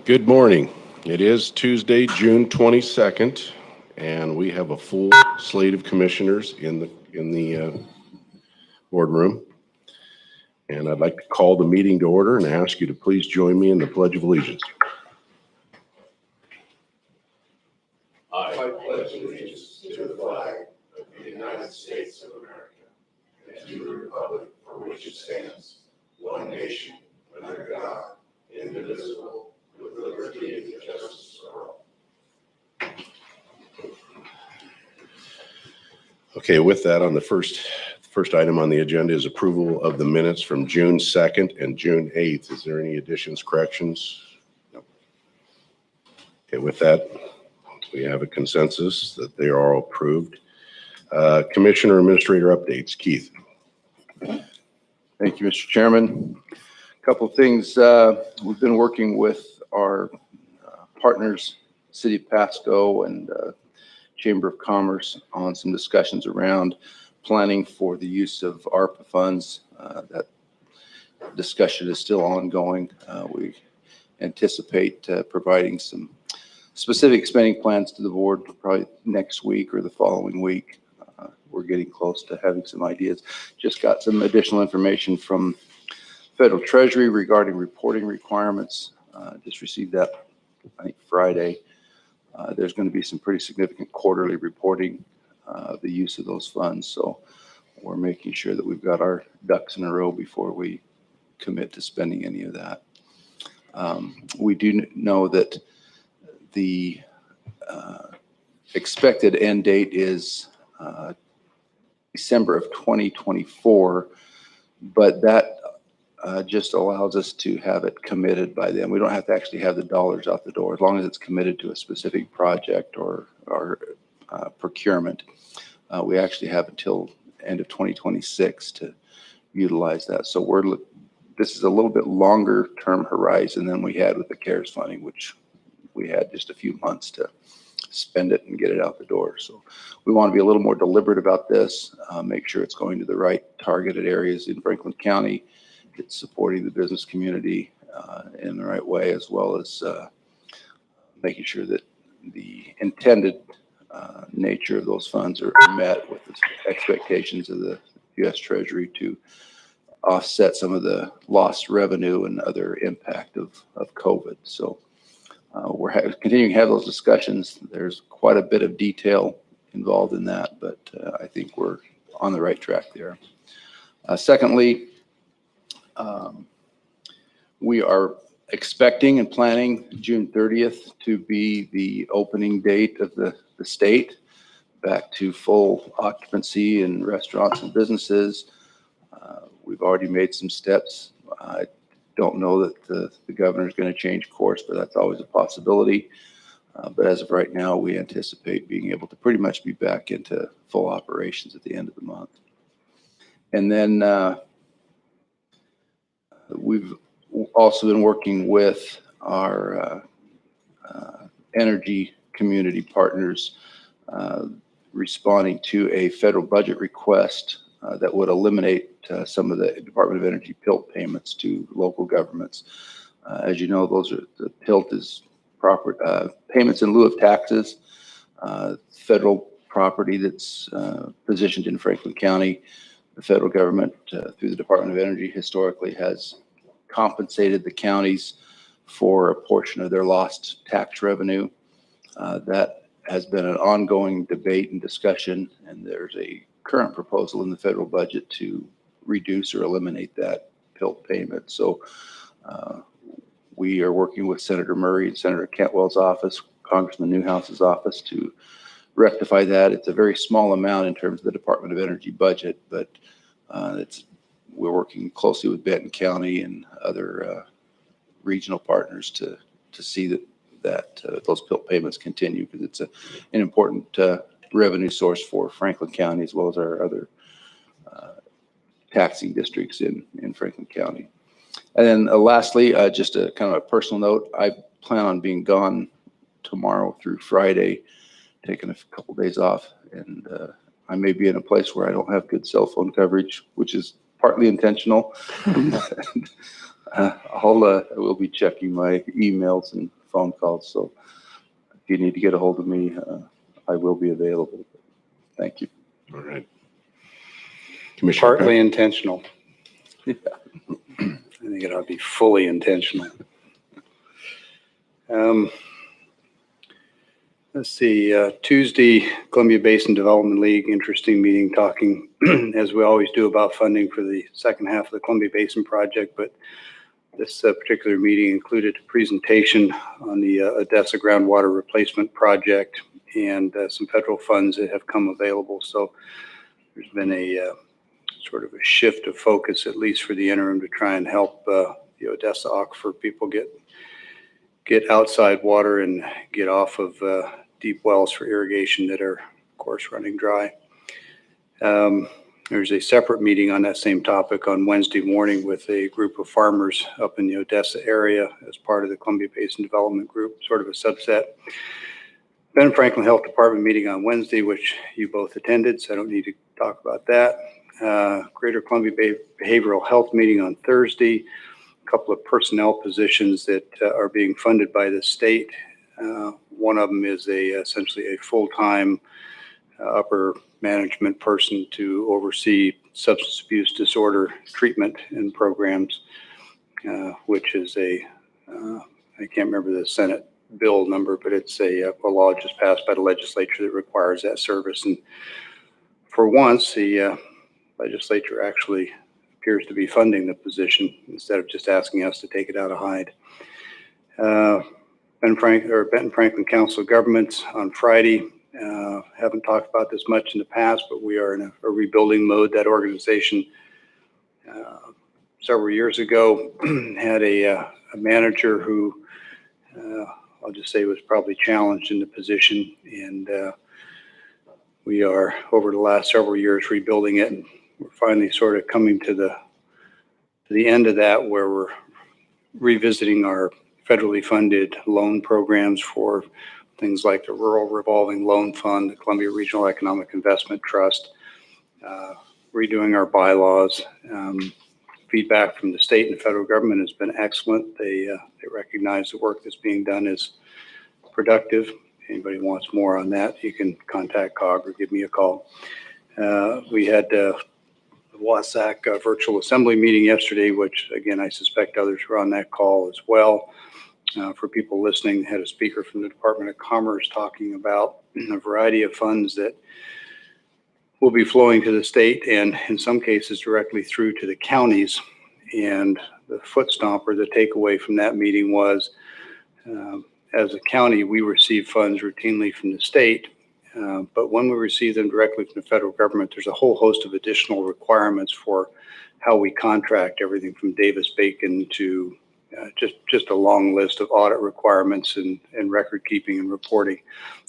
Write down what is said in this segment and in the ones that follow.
Good morning. It is Tuesday, June 22nd, and we have a full slate of commissioners in the boardroom. And I'd like to call the meeting to order and ask you to please join me in the Pledge of Allegiance. I pledge allegiance to the flag of the United States of America and to the republic for which it stands, one nation, under God, indivisible, with liberty and justice for all. Okay, with that, on the first item on the agenda is approval of the minutes from June 2nd and June 8th. Is there any additions, corrections? No. Okay, with that, we have a consensus that they are all approved. Commissioner Administrator updates. Keith. Thank you, Mr. Chairman. A couple of things. We've been working with our partners, City of Pasco and Chamber of Commerce, on some discussions around planning for the use of ARPA funds. That discussion is still ongoing. We anticipate providing some specific spending plans to the board probably next week or the following week. We're getting close to having some ideas. Just got some additional information from Federal Treasury regarding reporting requirements. Just received that, I think, Friday. There's going to be some pretty significant quarterly reporting of the use of those funds. So we're making sure that we've got our ducks in a row before we commit to spending any of that. We do know that the expected end date is December of 2024, but that just allows us to have it committed by then. We don't have to actually have the dollars out the door, as long as it's committed to a specific project or procurement. We actually have until end of 2026 to utilize that. So this is a little bit longer term horizon than we had with the CARES funding, which we had just a few months to spend it and get it out the door. So we want to be a little more deliberate about this, make sure it's going to the right targeted areas in Franklin County. It's supporting the business community in the right way, as well as making sure that the intended nature of those funds are met with the expectations of the U.S. Treasury to offset some of the lost revenue and other impact of COVID. So we're continuing to have those discussions. There's quite a bit of detail involved in that, but I think we're on the right track there. Secondly, we are expecting and planning June 30th to be the opening date of the state back to full occupancy in restaurants and businesses. We've already made some steps. I don't know that the governor is going to change course, but that's always a possibility. But as of right now, we anticipate being able to pretty much be back into full operations at the end of the month. And then we've also been working with our energy community partners, responding to a federal budget request that would eliminate some of the Department of Energy PILT payments to local governments. As you know, the PILT is payments in lieu of taxes, federal property that's positioned in Franklin County. The federal government, through the Department of Energy, historically has compensated the counties for a portion of their lost tax revenue. That has been an ongoing debate and discussion, and there's a current proposal in the federal budget to reduce or eliminate that PILT payment. So we are working with Senator Murray and Senator Cantwell's office, Congressman Newhouse's office, to rectify that. It's a very small amount in terms of the Department of Energy budget, but we're working closely with Benton County and other regional partners to see that those PILT payments continue, because it's an important revenue source for Franklin County, as well as our other taxing districts in Franklin County. And then lastly, just a kind of a personal note, I plan on being gone tomorrow through Friday, taking a couple days off, and I may be in a place where I don't have good cell phone coverage, which is partly intentional. I will be checking my emails and phone calls. So if you need to get a hold of me, I will be available. Thank you. All right. Commissioner Partly intentional. I think it ought to be fully intentional. Let's see, Tuesday, Columbia Basin Development League, interesting meeting talking, as we always do, about funding for the second half of the Columbia Basin project. But this particular meeting included a presentation on the Odessa groundwater replacement project and some federal funds that have come available. So there's been a sort of a shift of focus, at least for the interim, to try and help the Odessa aquifer people get outside water and get off of deep wells for irrigation that are, of course, running dry. There's a separate meeting on that same topic on Wednesday morning with a group of farmers up in the Odessa area as part of the Columbia Basin Development Group, sort of a subset. Ben Franklin Health Department meeting on Wednesday, which you both attended, so I don't need to talk about that. Greater Columbia Behavioral Health meeting on Thursday. A couple of personnel positions that are being funded by the state. One of them is essentially a full-time upper management person to oversee substance abuse disorder treatment and programs, which is I can't remember the Senate bill number, but it's a law just passed by the legislature that requires that service. And for once, the legislature actually appears to be funding the position instead of just asking us to take it out of Hyde. Benton Franklin Council of Governments on Friday. Haven't talked about this much in the past, but we are in a rebuilding mode. That organization several years ago had a manager who I'll just say was probably challenged in the position, and we are over the last several years rebuilding it, and we're finally sort of coming to the end of that, where we're revisiting our federally funded loan programs for things like the Rural Revolving Loan Fund, the Columbia Regional Economic Investment Trust, redoing our bylaws. Feedback from the state and federal government has been excellent. They recognize the work that's being done is productive. If anybody wants more on that, you can contact COG or give me a call. We had the WASAC virtual assembly meeting yesterday, which again, I suspect others were on that call as well. For people listening, had a speaker from the Department of Commerce talking about a variety of funds that will be flowing to the state and in some cases directly through to the counties. And the foot stomper, the takeaway from that meeting was, as a county, we receive funds routinely from the state, but when we receive them directly from the federal government, there's a whole host of additional requirements for how we contract everything from Davis-Bacon to just a long list of audit requirements and record keeping and reporting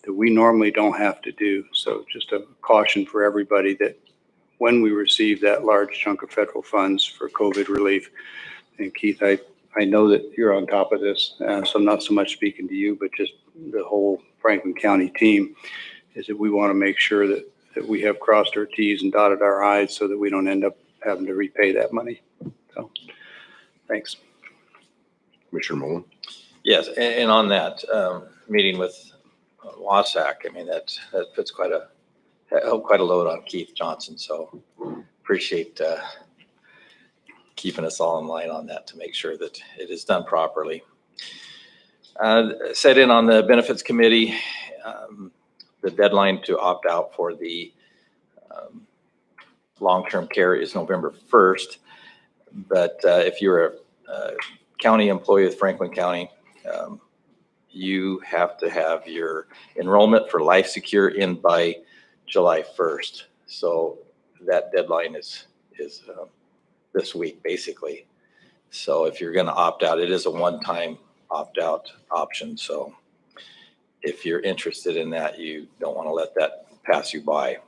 that we normally don't have to do. So just a caution for everybody that when we receive that large chunk of federal funds for COVID relief, and Keith, I know that you're on top of this, so I'm not so much speaking to you, but just the whole Franklin County team, is that we want to make sure that we have crossed our T's and dotted our I's so that we don't end up having to repay that money. So thanks. Commissioner Mullen. Yes, and on that meeting with WASAC, I mean, that puts quite a load on Keith Johnson. So appreciate keeping us all in line on that to make sure that it is done properly. Set in on the benefits committee, the deadline to opt out for the long-term care is November 1st. But if you're a county employee with Franklin County, you have to have your enrollment for Life Secure in by July 1st. So that deadline is this week, basically. So if you're going to opt out, it is a one-time opt-out option. So if you're interested in that, you don't want to let that pass you by.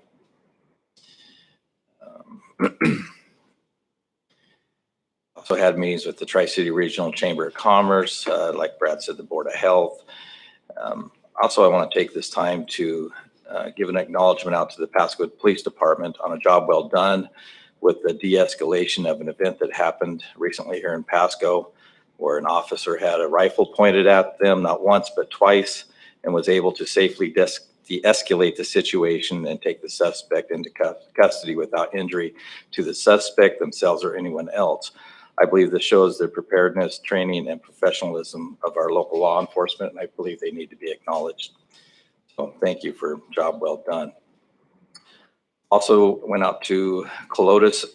Also had meetings with the Tri-City Regional Chamber of Commerce, like Brad said, the Board of Health. Also, I want to take this time to give an acknowledgement out to the Pasco Police Department on a job well done with the de-escalation of an event that happened recently here in Pasco, where an officer had a rifle pointed at them, not once, but twice, and was able to safely de-escalate the situation and take the suspect into custody without injury to the suspect themselves or anyone else. I believe this shows the preparedness, training, and professionalism of our local law enforcement, and I believe they need to be acknowledged. So thank you for a job well done. Also went out to Colotis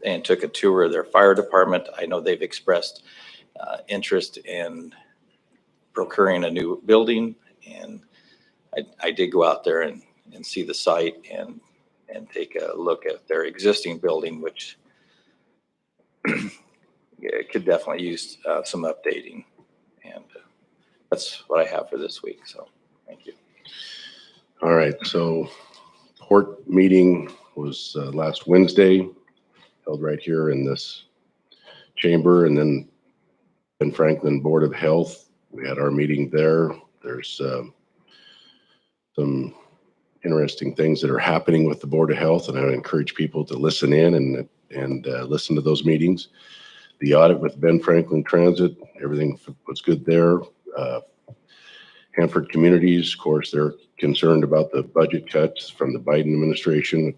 and took a tour of their fire department. I know they've expressed interest in procuring a new building, and I did go out there and see the site and take a look at their existing building, which it could definitely use some updating. And that's what I have for this week. So thank you. All right. So court meeting was last Wednesday, held right here in this chamber, and then in Franklin Board of Health, we had our meeting there. There's some interesting things that are happening with the Board of Health, and I would encourage people to listen in and listen to those meetings. The audit with Ben Franklin Transit, everything was good there. Hanford Communities, of course, they're concerned about the budget cuts from the Biden administration,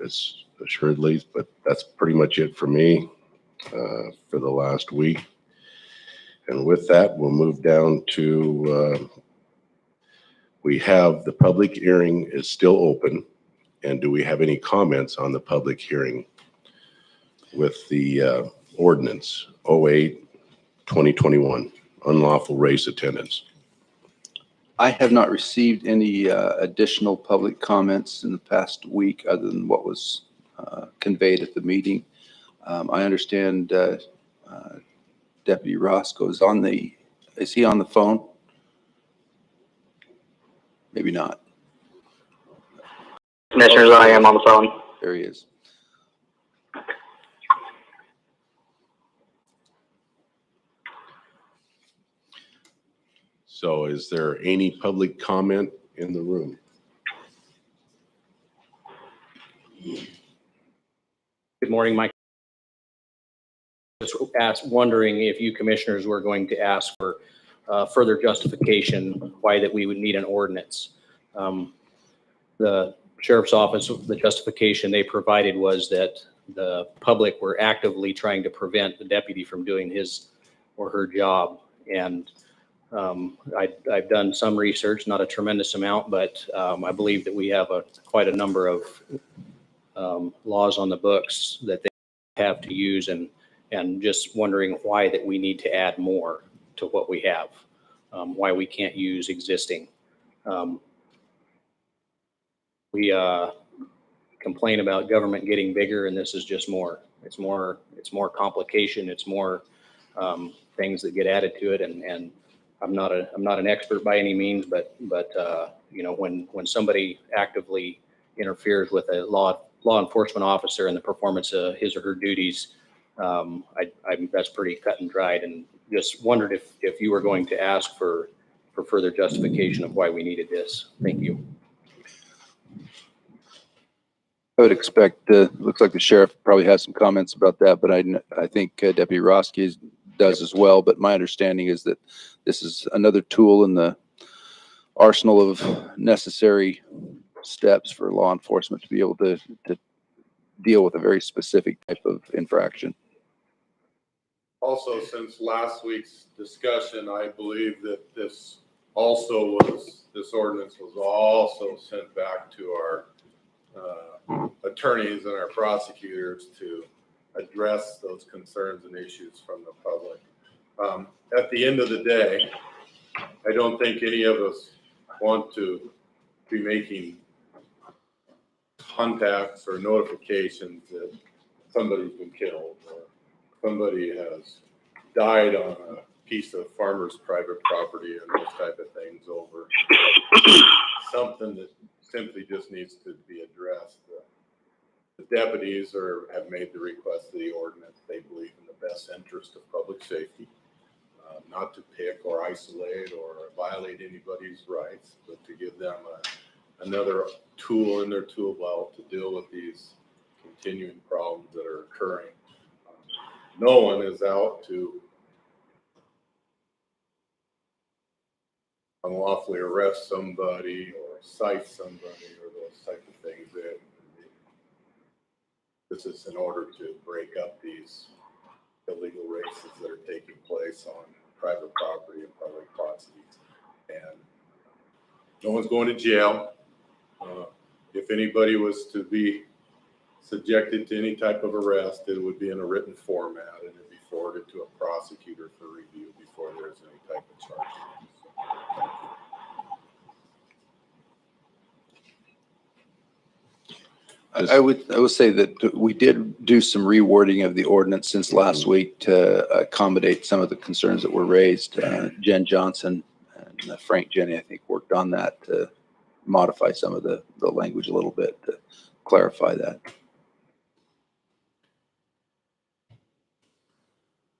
as assuredly, but that's pretty much it for me for the last week. And with that, we'll move down to, we have the public hearing is still open. And do we have any comments on the public hearing with the ordinance 08-2021, unlawful race attendance? I have not received any additional public comments in the past week other than what was conveyed at the meeting. I understand Deputy Roscoe is is he on the phone? Maybe not. Commissioners, I am on the phone. There he is. So is there any public comment in the room? Good morning, Mike. Just wondering if you commissioners were going to ask for further justification why that we would need an ordinance. The sheriff's office, the justification they provided was that the public were actively trying to prevent the deputy from doing his or her job. And I've done some research, not a tremendous amount, but I believe that we have quite a number of laws on the books that they have to use, and just wondering why that we need to add more to what we have, why we can't use existing. We complain about government getting bigger, and this is just more. It's more complication. It's more things that get added to it, and I'm not an expert by any means, but you know, when somebody actively interferes with a law enforcement officer in the performance of his or her duties, that's pretty cut and dried. And just wondered if you were going to ask for further justification of why we needed this. Thank you. I would expect, looks like the sheriff probably has some comments about that, but I think Deputy Roski does as well. But my understanding is that this is another tool in the arsenal of necessary steps for law enforcement to be able to deal with a very specific type of infraction. Also, since last week's discussion, I believe that this ordinance was also sent back to our attorneys and our prosecutors to address those concerns and issues from the public. At the end of the day, I don't think any of us want to be making contacts or notifications that somebody's been killed or somebody has died on a piece of farmer's private property and those type of things over something that simply just needs to be addressed. The deputies have made the request of the ordinance. They believe in the best interest of public safety, not to pick or isolate or violate anybody's rights, but to give them another tool in their tool belt to deal with these continuing problems that are occurring. No one is out to unlawfully arrest somebody or cite somebody or those type of things. This is in order to break up these illegal races that are taking place on private property and public plots. And no one's going to jail. If anybody was to be subjected to any type of arrest, it would be in a written format and it'd be forwarded to a prosecutor for review before there's any type of charge. I would say that we did do some rewording of the ordinance since last week to accommodate some of the concerns that were raised. Jen Johnson and Frank Jenny, I think, worked on that to modify some of the language a little bit to clarify that.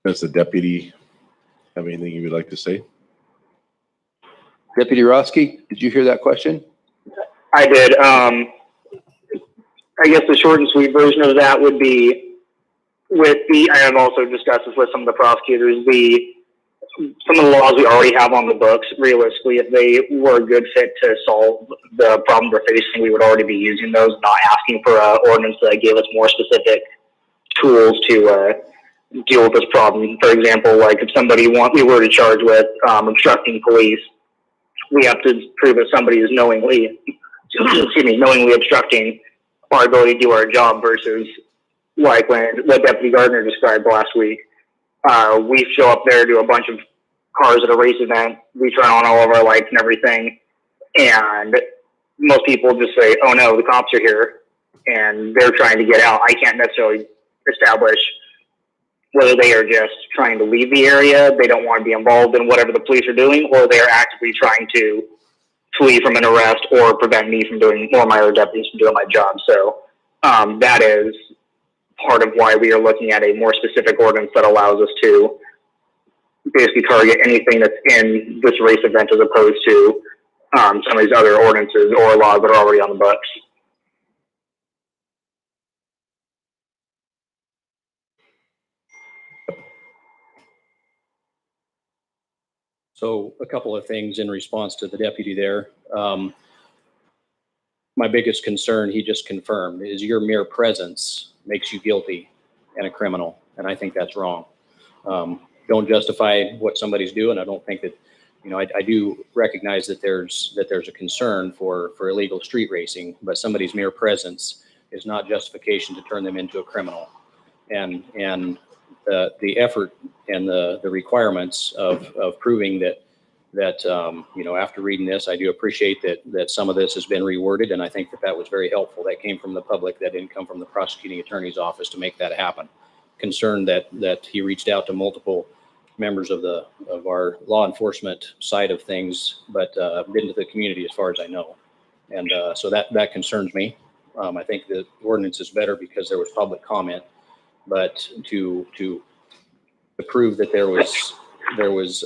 Does the deputy have anything you would like to say? Deputy Roski, did you hear that question? I did. I guess the short and sweet version of that would be I have also discussed this with some of the prosecutors, some of the laws we already have on the books, realistically, if they were a good fit to solve the problem we're facing, we would already be using those, not asking for an ordinance that gave us more specific tools to deal with this problem. For example, like if we were to charge with obstructing police, we have to prove that somebody is knowingly obstructing our ability to do our job versus like what Deputy Gardner described last week. We show up there to a bunch of cars at a race event. We turn on all of our lights and everything. And most people just say, oh no, the cops are here and they're trying to get out. I can't necessarily establish whether they are just trying to leave the area, they don't want to be involved in whatever the police are doing, or they are actively trying to flee from an arrest or prevent me from doing, or my other deputies from doing my job. So that is part of why we are looking at a more specific ordinance that allows us to basically target anything that's in this race event as opposed to some of these other ordinances or laws that are already on the books. So a couple of things in response to the deputy there. My biggest concern, he just confirmed, is your mere presence makes you guilty and a criminal. And I think that's wrong. Don't justify what somebody's doing. I don't think that, I do recognize that there's a concern for illegal street racing, but somebody's mere presence is not justification to turn them into a criminal. And the effort and the requirements of proving that after reading this, I do appreciate that some of this has been reworded, and I think that was very helpful. That came from the public. That didn't come from the prosecuting attorney's office to make that happen. Concerned that he reached out to multiple members of our law enforcement side of things, but didn't to the community as far as I know. And so that concerns me. I think the ordinance is better because there was public comment, but to prove that there was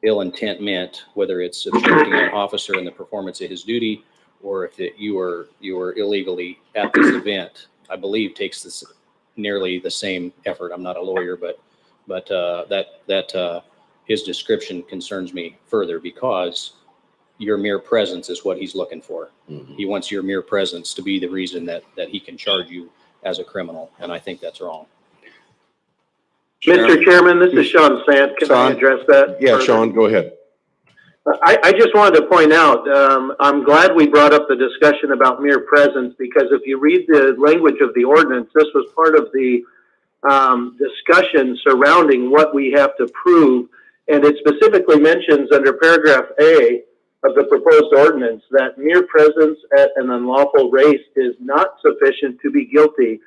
ill intent meant, whether it's obstructing an officer in the performance of his duty, or if you were illegally at this event, I believe takes this nearly the same effort. I'm not a lawyer, but that his description concerns me further because your mere presence is what he's looking for. Mm-hmm. He wants your mere presence to be the reason that he can charge you as a criminal, and I think that's wrong. Mr. Chairman, this is Sean Sant. Can I address that? Yeah, further? Sean, go ahead. I just wanted to point out, I'm glad we brought up the discussion about mere presence, because if you read the language of the ordinance, this was part of the discussion surrounding what we have to prove. And it specifically mentions under paragraph A of the proposed ordinance that mere presence at an unlawful race is not sufficient to be guilty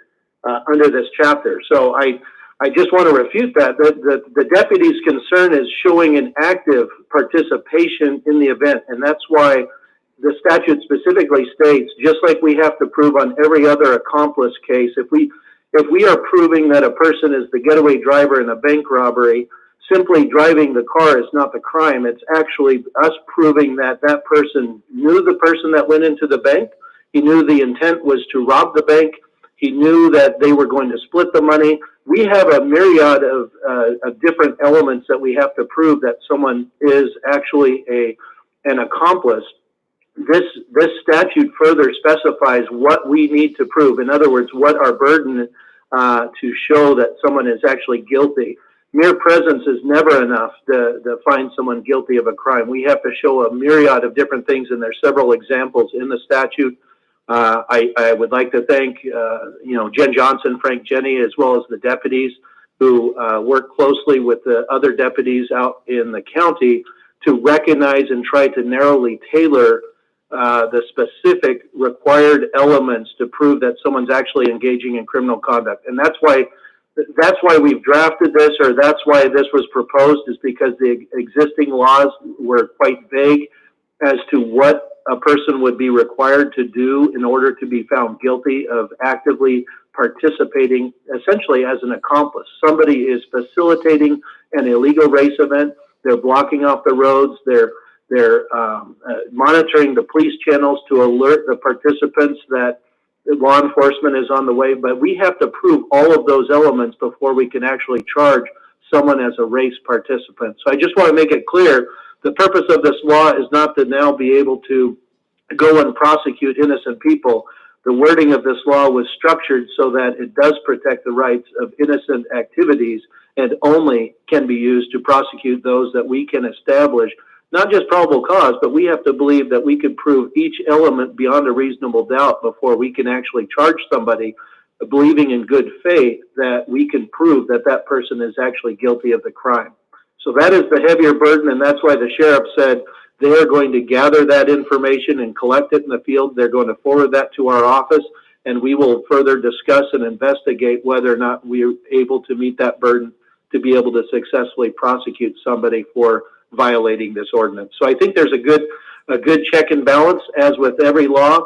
under this chapter. So I just want to refute that. The deputy's concern is showing an active participation in the event. And that's why the statute specifically states, just like we have to prove on every other accomplice case, if we are proving that a person is the getaway driver in a bank robbery, simply driving the car is not the crime. It's actually us proving that that person knew the person that went into the bank. He knew the intent was to rob the bank. He knew that they were going to split the money. we have a myriad of different elements that we have to prove that someone is actually an accomplice. This statute further specifies what we need to prove. In other words, what our burden to show that someone is actually guilty. Mere presence is never enough to find someone guilty of a crime. We have to show a myriad of different things, and there's several examples in the statute. I would like to thank Jen Johnson, Frank Jenny, as well as the deputies who work closely with the other deputies out in the county to recognize and try to narrowly tailor the specific required elements to prove that someone's actually engaging in criminal conduct. And that's why we've drafted this, or that's why this was proposed, is because the existing laws were quite vague as to what a person would be required to do in order to be found guilty of actively participating, essentially as an accomplice. Somebody is facilitating an illegal race event. They're blocking off the roads. They're monitoring the police channels to alert the participants that law enforcement is on the way. But we have to prove all of those elements before we can actually charge someone as a race participant. So I just want to make it clear, the purpose of this law is not to now be able to go and prosecute innocent people. The wording of this law was structured so that it does protect the rights of innocent activities and only can be used to prosecute those that we can establish, not just probable cause, but we have to believe that we can prove each element beyond a reasonable doubt before we can actually charge somebody, believing in good faith that we can prove that that person is actually guilty of the crime. So that is the heavier burden, and that's why the sheriff said they are going to gather that information and collect it in the field. They're going to forward that to our office, and we will further discuss and investigate whether or not we're able to meet that burden to be able to successfully prosecute somebody for violating this ordinance. So I think there's a good check and balance. As with every law,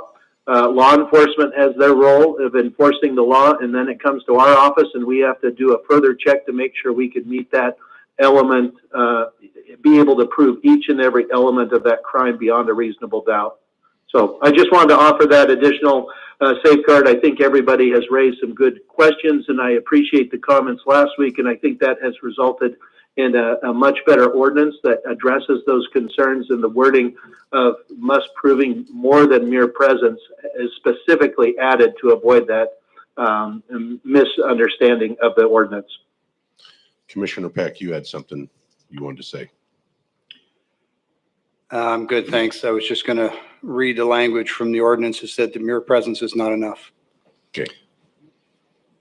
law enforcement has their role of enforcing the law, and then it comes to our office, and we have to do a further check to make sure we can meet that element, be able to prove each and every element of that crime beyond a reasonable doubt. So I just wanted to offer that additional safeguard. I think everybody has raised some good questions, and I appreciate the comments last week, and I think that has resulted in a much better ordinance that addresses those concerns, and the wording of must proving more than mere presence is specifically added to avoid that misunderstanding of the ordinance. Commissioner Peck, you had something you wanted to say. I'm good, thanks. I was just going to read the language from the ordinance that said the mere presence is not enough. Okay.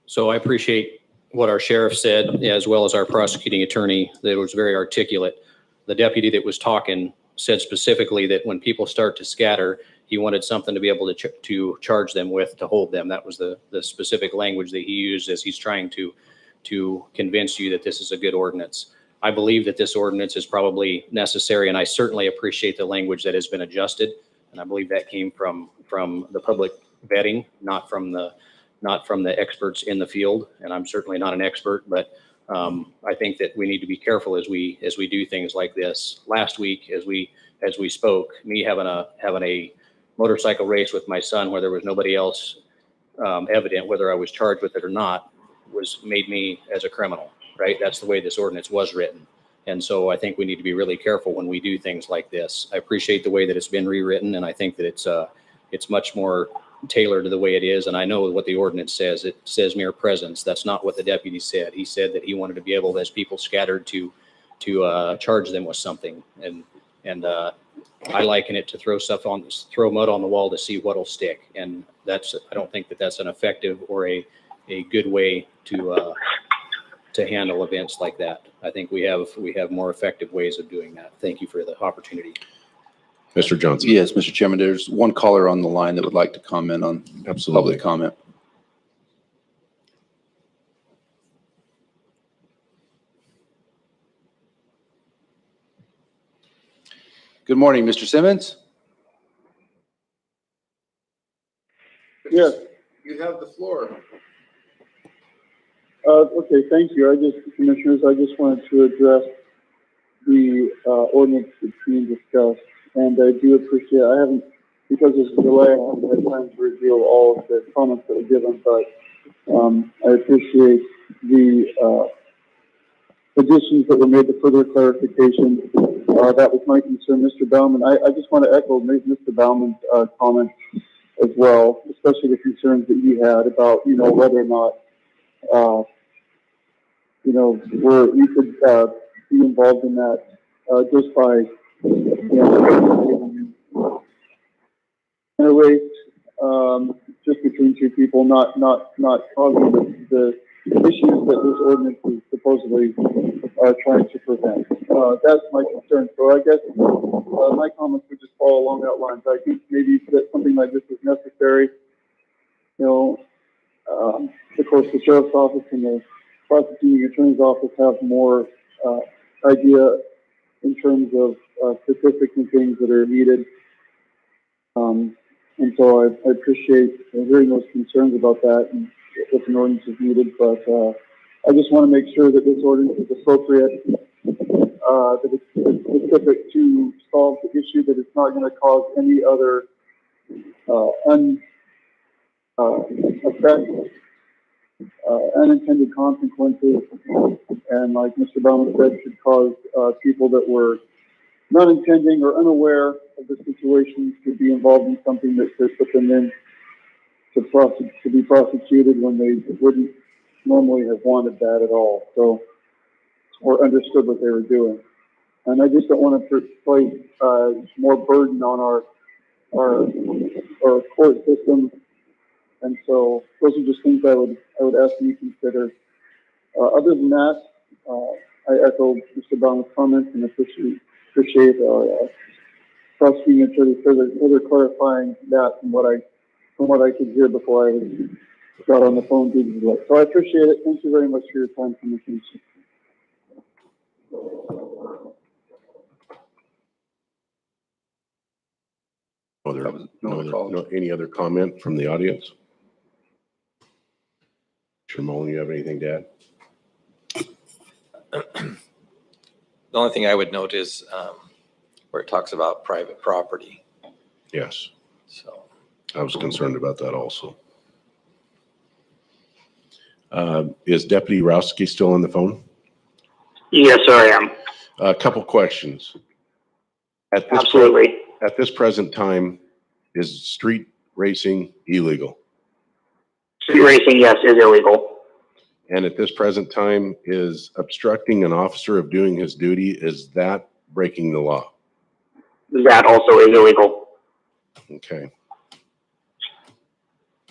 So I appreciate what our sheriff said, as well as our prosecuting attorney, that was very articulate. The deputy that was talking said specifically that when people start to scatter, he wanted something to be able to charge them with, to hold them. That was the specific language that he used as he's trying to convince you that this is a good ordinance. I believe that this ordinance is probably necessary, and I certainly appreciate the language that has been adjusted. And I believe that came from the public vetting, not from the experts in the field. And I'm certainly not an expert, but I think that we need to be careful as we do things like this. Last week, as we spoke, me having a motorcycle race with my son where there was nobody else evident whether I was charged with it or not, made me as a criminal, right? That's the way this ordinance was written. And so I think we need to be really careful when we do things like this. I appreciate the way that it's been rewritten, and I think that it's much more tailored to the way it is. And I know what the ordinance says. It says mere presence. That's not what the deputy said. He said that he wanted to be able, as people scattered, to charge them with something. And I liken it to throw mud on the wall to see what'll stick. And I don't think that that's an effective or a good way to handle events like that. I think we have more effective ways of doing that. Thank you for the opportunity. Mr. Johnson. Yes, Mr. Chairman, there's one caller on the line that would like to comment on public comment. Good morning, Mr. Simmons. Yes. You have the floor. Okay, thank you. Commissioners, I just wanted to address the ordinance that's being discussed, and I do appreciate, because there's a delay, I haven't had time to review all of the comments that were given, but I appreciate the additions that were made to further clarification. That was my concern, Mr. Baumann. I just want to echo Mr. Baumann's comments as well, especially the concerns that he had about, whether or not, we could be involved in that just by, in a race just between two people, not causing the issues that this ordinance is supposedly trying to prevent. That's my concern. So I guess my comments would just follow along that line. I think maybe that something like this is necessary. Of course, the sheriff's office and the prosecuting attorney's office have more idea in terms of statistics and things that are needed. And so I appreciate hearing those concerns about that and if an ordinance is needed. But I just want to make sure that this ordinance is appropriate, that it's specific to solve the issue, that it's not going to cause any other unintended consequences. And like Mr. Baumann said, should cause people that were not intending or unaware of the situation to be involved in something that could put them in to be prosecuted when they wouldn't normally have wanted that at all. So, or understood what they were doing. And I just don't want to place more burden on our court system. And so those are just things I would ask you to consider. Other than that, I echo Mr. Baumann's comments and appreciate our prosecuting attorney further clarifying that from what I could hear before I got on the phone. So I appreciate it. Thank you very much for your time, Commissioner. Any other comment from the audience? Shimon, you have anything to add? The only thing I would note is where it talks about private property. Yes, So I was concerned about that also. Is Deputy Rowski still on the phone? Yes, sir, I am. A couple questions. Absolutely. At this present time, is street racing illegal? Street racing, yes, is illegal. And at this present time, is obstructing an officer of doing his duty, is that breaking the law? That also is illegal. Okay.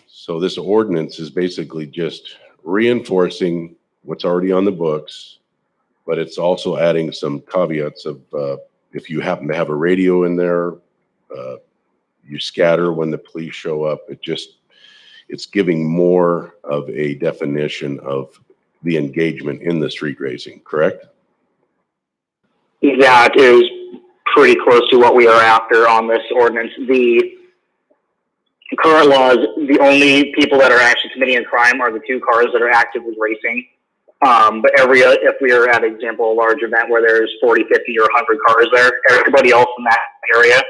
So this ordinance is basically just reinforcing what's already on the books, but it's also adding some caveats of if you happen to have a radio in there, you scatter when the police show up. It's giving more of a definition of the engagement in the street racing, correct? That is pretty close to what we are after on this ordinance. The current laws, the only people that are actually committing a crime are the two cars that are actively racing. But if we are at, example, a large event where there's 40, 50, or 100 cars there, everybody else in that area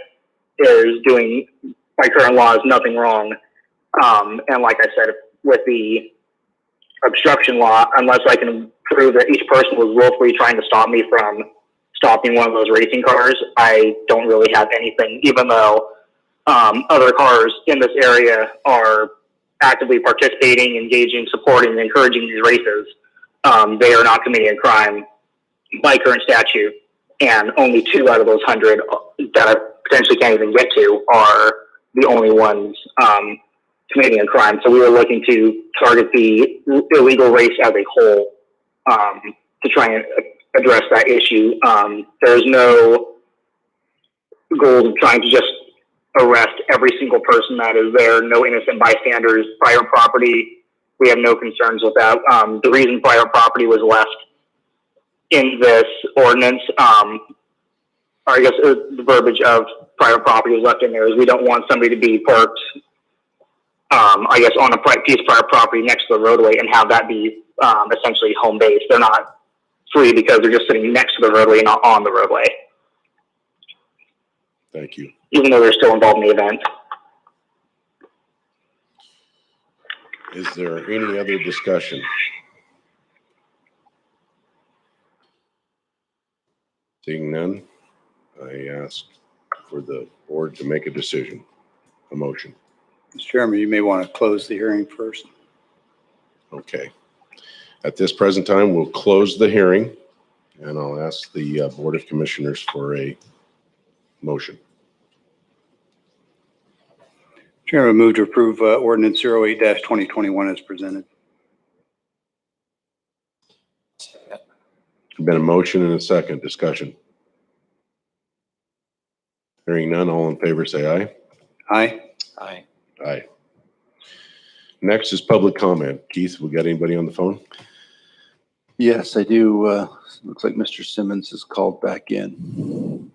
is doing, by current laws, nothing wrong. And like I said, with the obstruction law, unless I can prove that each person was willfully trying to stop me from stopping one of those racing cars, I don't really have anything, even though other cars in this area are actively participating, engaging, supporting, encouraging these races. They are not committing a crime by current statute, and only 2 out of those 100 that I potentially can't even get to are the only ones committing a crime. So we were looking to target the illegal race as a whole to try and address that issue. There's no goal of trying to just arrest every single person that is there, no innocent bystanders, private property. We have no concerns with that. The reason private property was left in this ordinance, or I guess the verbiage of private property was left in there, is we don't want somebody to be parked, I guess, on a piece of private property next to the roadway and have that be essentially home base. They're not free because they're just sitting next to the roadway, not on the roadway. Thank you. Even though they're still involved in the event. Is there any other discussion? Seeing none, I ask for the board to make a decision, a motion. Mr. Chairman, you may want to close the hearing first. Okay. At this present time, we'll close the hearing, and I'll ask the Board of Commissioners for a motion. Chairman, move to approve ordinance 08-2021 as presented. Been a motion and a second. Discussion. Hearing none, all in favor say aye. Aye. Aye. Aye. Next is public comment. Keith, we got anybody on the phone? Yes, I do. Looks like Mr. Simmons is called back in.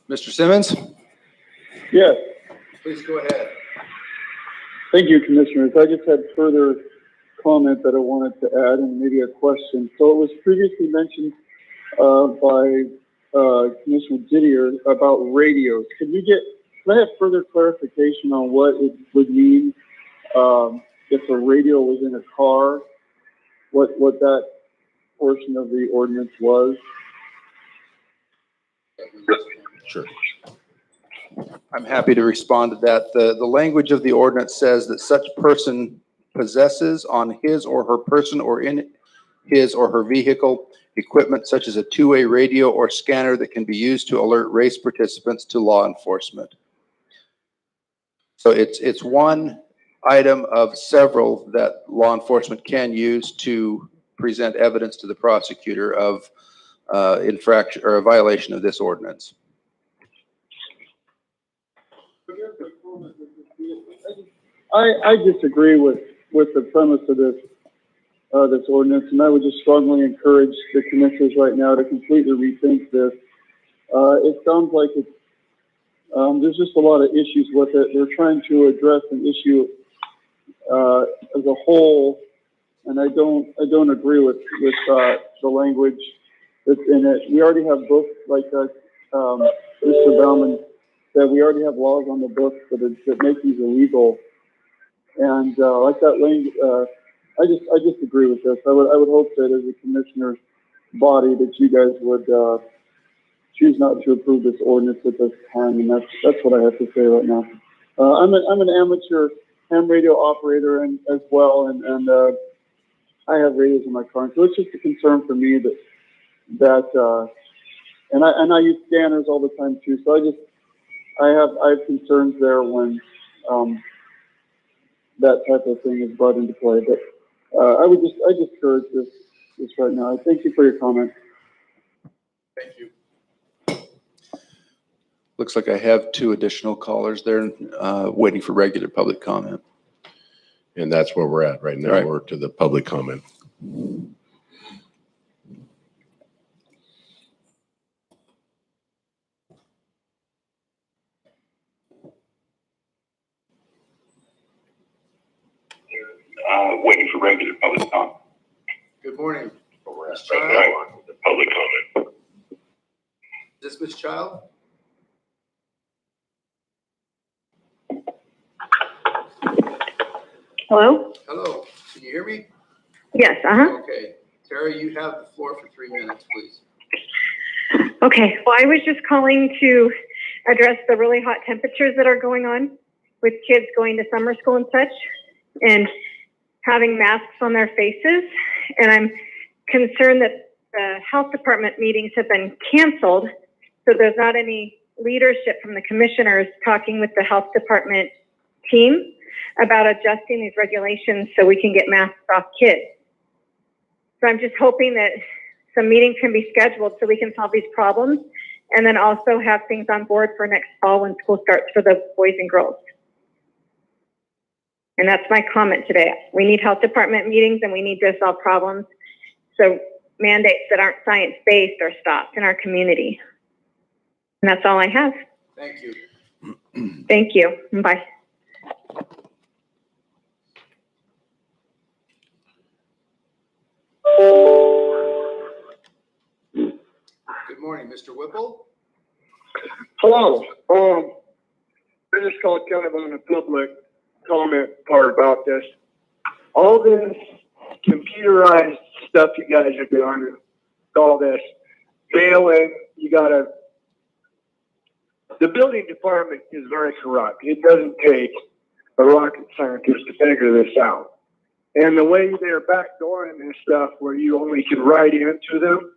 Mr. Simmons, Yes, please go ahead. thank you, Commissioners. I just had further comment that I wanted to add and maybe a question. So it was previously mentioned by Commissioner Didier about radios. Can I have further clarification on what it would mean if a radio was in a car, what that portion of the ordinance was? Sure. I'm happy to respond to that. The language of the ordinance says that such person possesses on his or her person or in his or her vehicle equipment such as a two-way radio or scanner that can be used to alert race participants to law enforcement. So it's one item of several that law enforcement can use to present evidence to the prosecutor of infraction or a violation of this ordinance. I disagree with the premise of this ordinance, and I would just strongly encourage the commissioners right now to completely rethink this. It sounds like there's just a lot of issues with it. They're trying to address an issue as a whole, and I don't agree with the language that's in it. We already have books like Mr. Baumann said. We already have laws on the books that make these illegal. And like that language, I just agree with this. I would hope that as a commissioner's body that you guys would choose not to approve this ordinance at this time, and that's what I have to say right now. I'm an amateur ham radio operator and as well, and I have radios in my car, so it's just a concern for me that and I use scanners all the time too. So I have concerns there when that type of thing is brought into play. But I just discourage this right now. I thank you for your comment. Thank you. Looks like I have two additional callers there waiting for regular public comment. And that's where we're at right now. Right. We're to the public comment. Waiting for regular public comment. Good morning. We're at Child? right now, the public comment. Is this Ms. Child? Hello? Hello. Can you hear me? Yes, Okay. Terry, you have the floor for 3 minutes, please. Okay, well, I was just calling to address the really hot temperatures that are going on with kids going to summer school and such and having masks on their faces. And I'm concerned that the health department meetings have been canceled, so there's not any leadership from the commissioners talking with the health department team about adjusting these regulations so we can get masks off kids. So I'm just hoping that some meetings can be scheduled so we can solve these problems, and then also have things on board for next fall when school starts for the boys and girls. And that's my comment today. We need health department meetings, and we need to solve problems. So mandates that aren't science-based are stopped in our community. And that's all I have. Thank you. Thank you. Bye. Good morning, Mr. Whipple. Hello. I just called kind of on the public comment part about this. All this computerized stuff you guys are doing, all this mailing, the building department is very corrupt. It doesn't take a rocket scientist to figure this out. And the way they're backdooring this stuff where you only can write into them,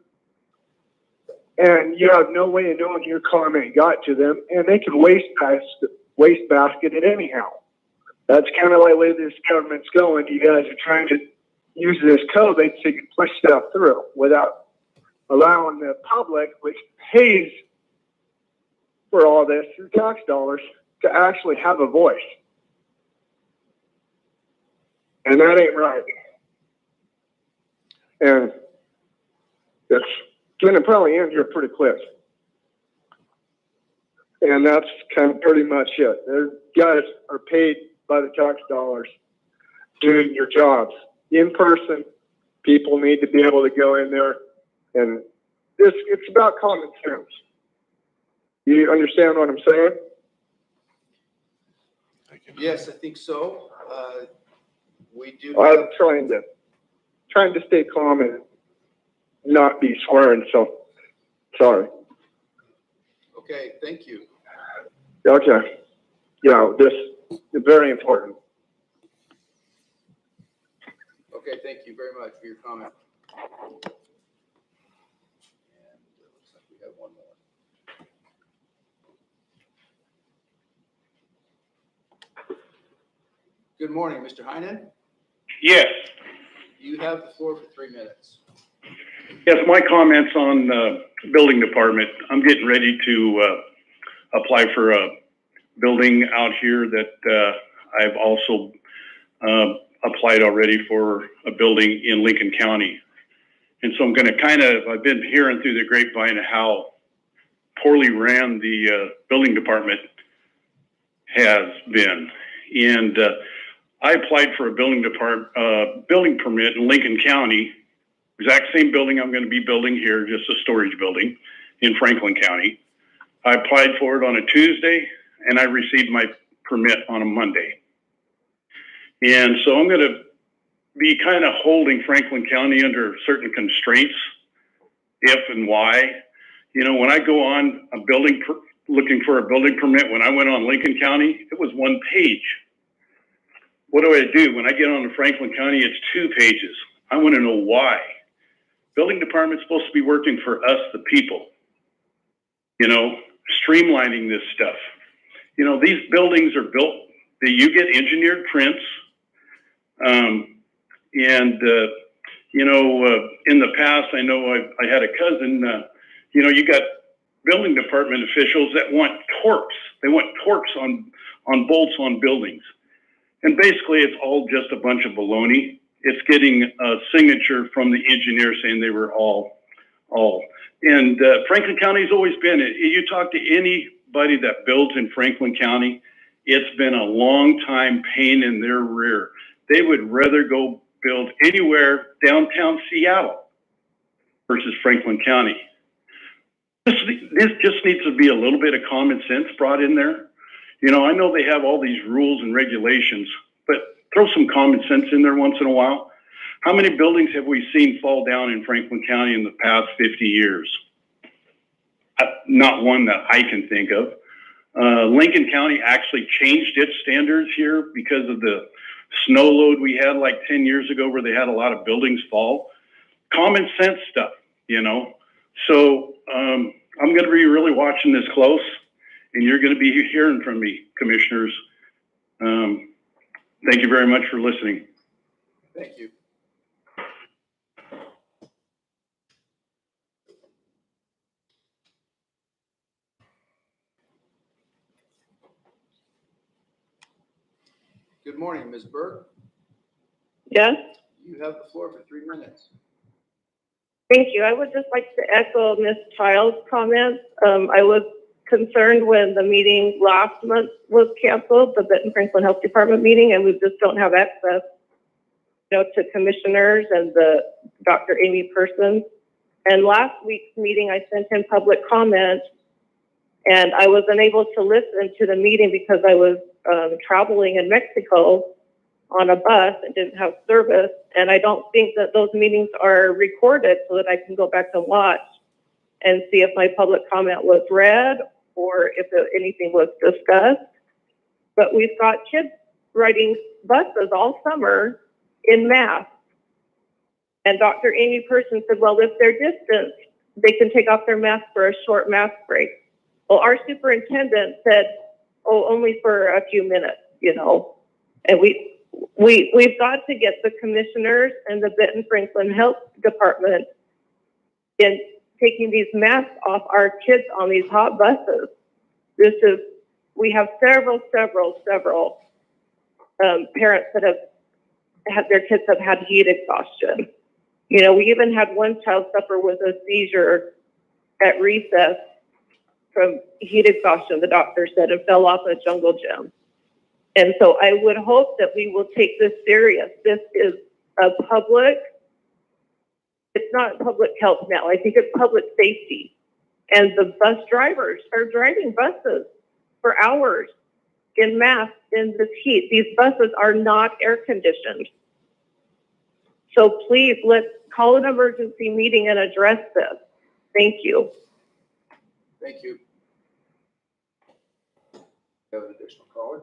and you have no way of knowing your comment got to them, and they can wastebasket it anyhow. That's kind of like the way this government's going. You guys are trying to use this code so you can push stuff through without allowing the public, which pays for all this through tax dollars, to actually have a voice. And that ain't right. And it's going to probably end here pretty quick. And that's kind of pretty much it. Their guys are paid by the tax dollars doing your jobs. In person, people need to be able to go in there, and it's about common sense. You understand what I'm saying? Yes, I think so. We do. I'm trying to stay calm and not be swearing, so sorry. Okay, thank you. Okay. Yeah, this is very important. Okay, thank you very much for your comment. And it looks like we have one more. Good morning, Mr. Heinen. Yes. You have the floor for 3 minutes. Yes, my comments on building department. I'm getting ready to apply for a building out here that I've also applied already for a building in Lincoln County. And so I'm going to I've been hearing through the grapevine how poorly ran the building department has been. And I applied for a building permit in Lincoln County, exact same building I'm going to be building here, just a storage building in Franklin County. I applied for it on a Tuesday, and I received my permit on a Monday. And so I'm going to be kind of holding Franklin County under certain constraints, if and why. You know, when I go on a looking for a building permit, when I went on Lincoln County, it was 1 page. What do I do? When I get on to Franklin County, it's 2 pages. I want to know why. Building department's supposed to be working for us, the people. You know, streamlining this stuff. You know, these buildings are built that you get engineered prints. You know, in the past, I know I had a cousin, you know, you got building department officials that want torps. They want torps on bolts on buildings. And basically, it's all just a bunch of baloney. It's getting a signature from the engineer saying they were all. And Franklin County's always been it. You talk to anybody that builds in Franklin County, it's been a long time pain in their rear. They would rather go build anywhere downtown Seattle versus Franklin County. This just needs to be a little bit of common sense brought in there. You know, I know they have all these rules and regulations, but throw some common sense in there once in a while. How many buildings have we seen fall down in Franklin County in the past 50 years? Not one that I can think of. Lincoln County actually changed its standards here because of the snow load we had like 10 years ago where they had a lot of buildings fall. Common sense stuff, you know. So I'm going to be really watching this close, and you're going to be hearing from me, commissioners. Thank you very much for listening. Thank you. Good morning, Ms. Burke. Yes, You have the floor for 3 minutes. thank you. I would just like to echo Ms. Child's comments. I was concerned when the meeting last month was canceled, the Benton Franklin Health Department meeting, and we just don't have access, to commissioners and the Dr. Amy Persons. And last week's meeting, I sent in public comment, and I was unable to listen to the meeting because I was traveling in Mexico on a bus and didn't have service. And I don't think that those meetings are recorded so that I can go back and watch and see if my public comment was read or if anything was discussed. But we've got kids riding buses all summer in masks. And Dr. Amy Person said, well, if they're distanced, they can take off their mask for a short mask break. Well, our superintendent said, oh, only for a few minutes, and we've got to get the commissioners and the Benton Franklin Health Department in taking these masks off our kids on these hot buses. We have several parents that have had their kids have had heat exhaustion. We even had one child suffer with a seizure at recess from heat exhaustion, the doctor said, and fell off a jungle gym. And so I would hope that we will take this serious. This is it's not public health now. I think it's public safety. And the bus drivers are driving buses for hours in masks in this heat. These buses are not air conditioned. So please, let's call an emergency meeting and address this. Thank you. Thank you. You have an additional caller?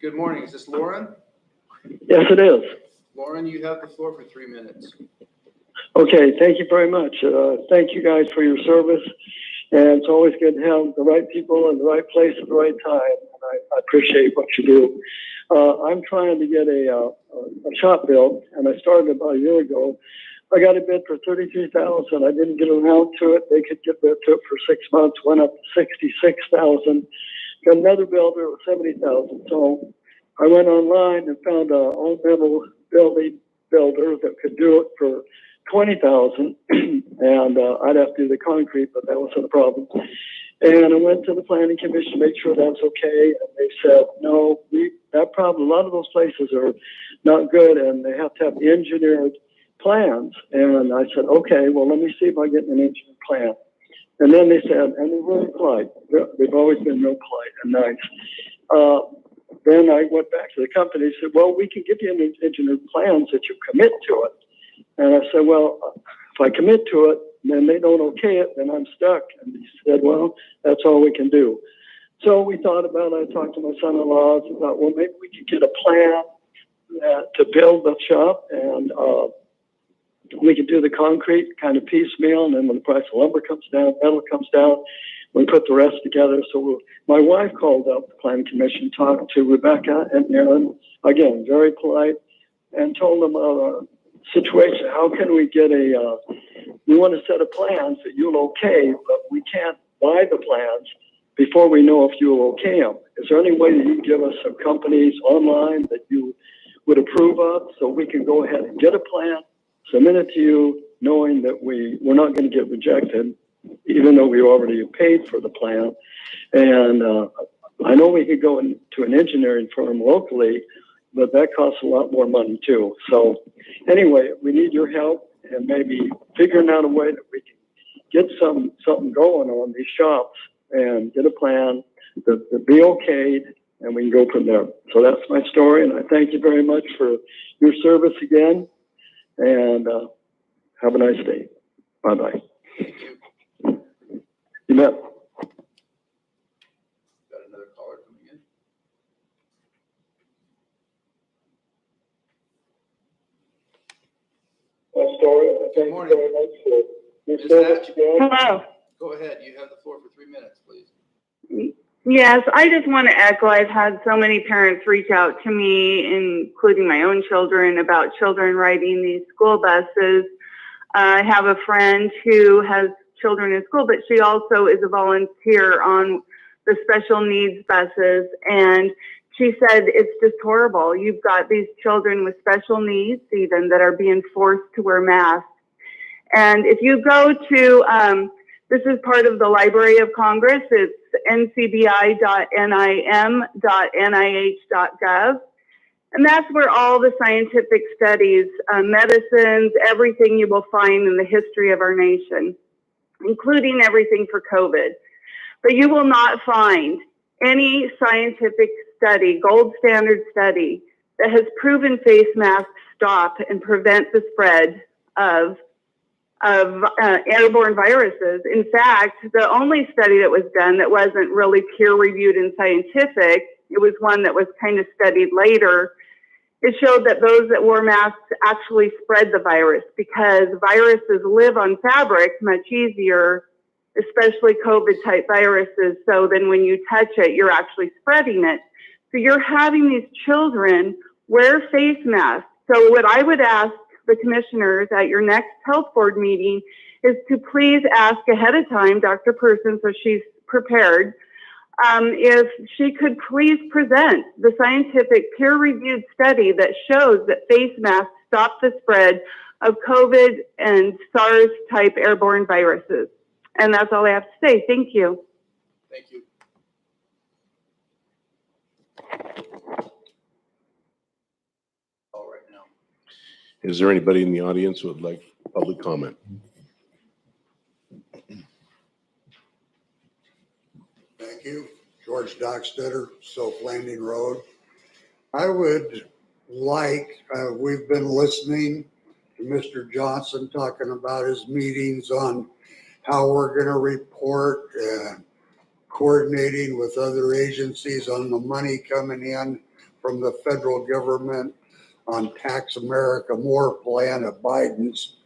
Good morning. Is this Lauren? Yes, it is. Lauren, you have the floor for 3 minutes. Okay, thank you very much. Thank you guys for your service. And it's always good to have the right people in the right place at the right time. And I appreciate what you do. I'm trying to get a shop built, and I started about a year ago. I got a bid for $33,000. I didn't get around to it. They could get bid to it for 6 months. Went up to $66,000. Got another builder with $70,000. So I went online and found a all metal building builder that could do it for $20,000, and I'd have to do the concrete, but that wasn't a problem. And I went to the planning commission, make sure that was okay, and they said no. That problem. A lot of those places are not good, and they have to have engineered plans. And I said, okay, well, let me see if I get an engineered plan. And then they said, and they're really polite. They've always been real polite and nice. Then I went back to the company and said, well, we can give you an engineered plans that you commit to it. And I said, well, if I commit to it, then they don't okay it, then I'm stuck. And he said, well, that's all we can do. So we thought about it. I talked to my son-in-law and thought, well, maybe we could get a plan to build the shop, and we could do the concrete kind of piecemeal. And then when the price of lumber comes down, metal comes down, we put the rest together. So my wife called up the planning commission, talked to Rebecca and Aaron, again, very polite, and told them our situation. How can we get we want a set of plans that you'll okay, but we can't buy the plans before we know if you'll okay them. Is there any way that you can give us some companies online that you would approve of so we can go ahead and get a plan, submit it to you, knowing that we're not going to get rejected, even though we already paid for the plan. And I know we could go into an engineering firm locally, but that costs a lot more money too. So anyway, we need your help and maybe figuring out a way that we can get something going on these shops and get a plan that be okayed, and we can go from there. So that's my story, and I thank you very much for your service again, and have a nice day. Bye-bye. You bet. Good morning. Hello. Go ahead. You have the floor for 3 minutes, please. Yes, I just want to echo. I've had so many parents reach out to me, including my own children, about children riding these school buses. I have a friend who has children in school, but she also is a volunteer on the special needs buses. And she said it's just horrible. You've got these children with special needs even that are being forced to wear masks. And if you go to, this is part of the Library of Congress, it's ncbi.nim.nih.gov. And that's where all the scientific studies, medicines, everything you will find in the history of our nation, including everything for COVID. But you will not find any scientific study, gold standard study, that has proven face masks stop and prevent the spread of airborne viruses. In fact, the only study that was done that wasn't really peer-reviewed and scientific, it was one that was kind of studied later, it showed that those that wore masks actually spread the virus because viruses live on fabric much easier, especially COVID-type viruses. So then when you touch it, you're actually spreading it. So you're having these children wear face masks. So what I would ask the commissioners at your next health board meeting is to please ask ahead of time Dr. Person, so she's prepared, if she could please present the scientific peer-reviewed study that shows that face masks stop the spread of COVID and SARS-type airborne viruses. And that's all I have to say. Thank you. Thank you. All right now. Is there anybody in the audience who would like public comment? Thank you. George Dockstetter, Soap Landing Road. I would like, we've been listening to Mr. Johnson talking about his meetings on how we're going to report and coordinating with other agencies on the money coming in from the federal government on Tax America More plan of Biden's.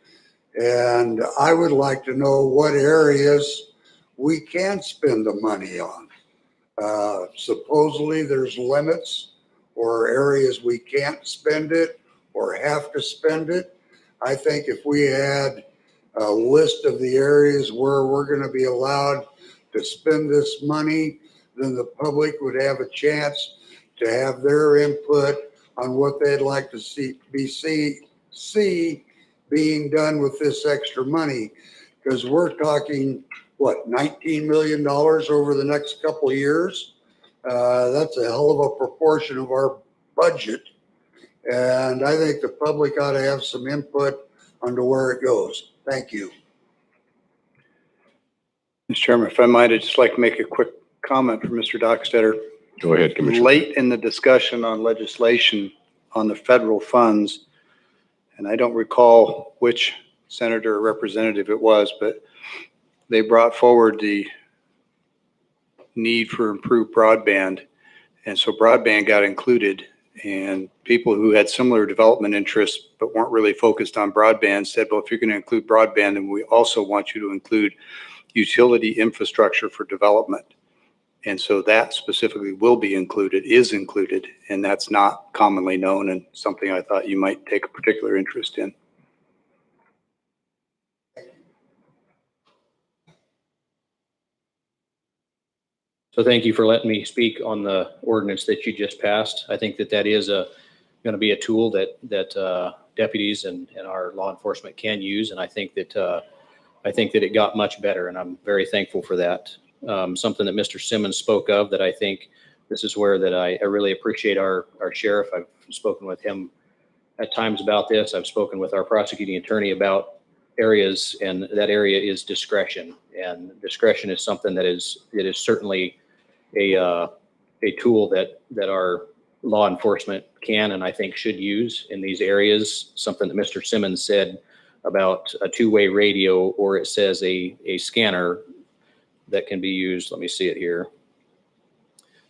And I would like to know what areas we can spend the money on. Supposedly there's limits or areas we can't spend it or have to spend it. I think if we had a list of the areas where we're going to be allowed to spend this money, then the public would have a chance to have their input on what they'd like to see being done with this extra money. Because we're talking, what, $19 million over the next couple of years? That's a hell of a proportion of our budget. And I think the public ought to have some input onto where it goes. Thank you. Mr. Chairman, if I might, I'd just like to make a quick comment for Mr. Dockstetter. Go ahead, Commissioner. Late in the discussion on legislation on the federal funds, and I don't recall which senator or representative it was, but they brought forward the need for improved broadband. And so broadband got included, and people who had similar development interests but weren't really focused on broadband said, well, if you're going to include broadband, then we also want you to include utility infrastructure for development. And so that specifically will be included, is included, and that's not commonly known and something I thought you might take a particular interest in. So thank you for letting me speak on the ordinance that you just passed. I think that that is going to be a tool that deputies and our law enforcement can use, and I think that it got much better, and I'm very thankful for that. Something that Mr. Simmons spoke of that I think this is where that I really appreciate our sheriff. I've spoken with him at times about this. I've spoken with our prosecuting attorney about areas, and that area is discretion. And discretion is something that is certainly a tool that our law enforcement can and I think should use in these areas. Something that Mr. Simmons said about a two-way radio, or it says a scanner that can be used. Let me see it here.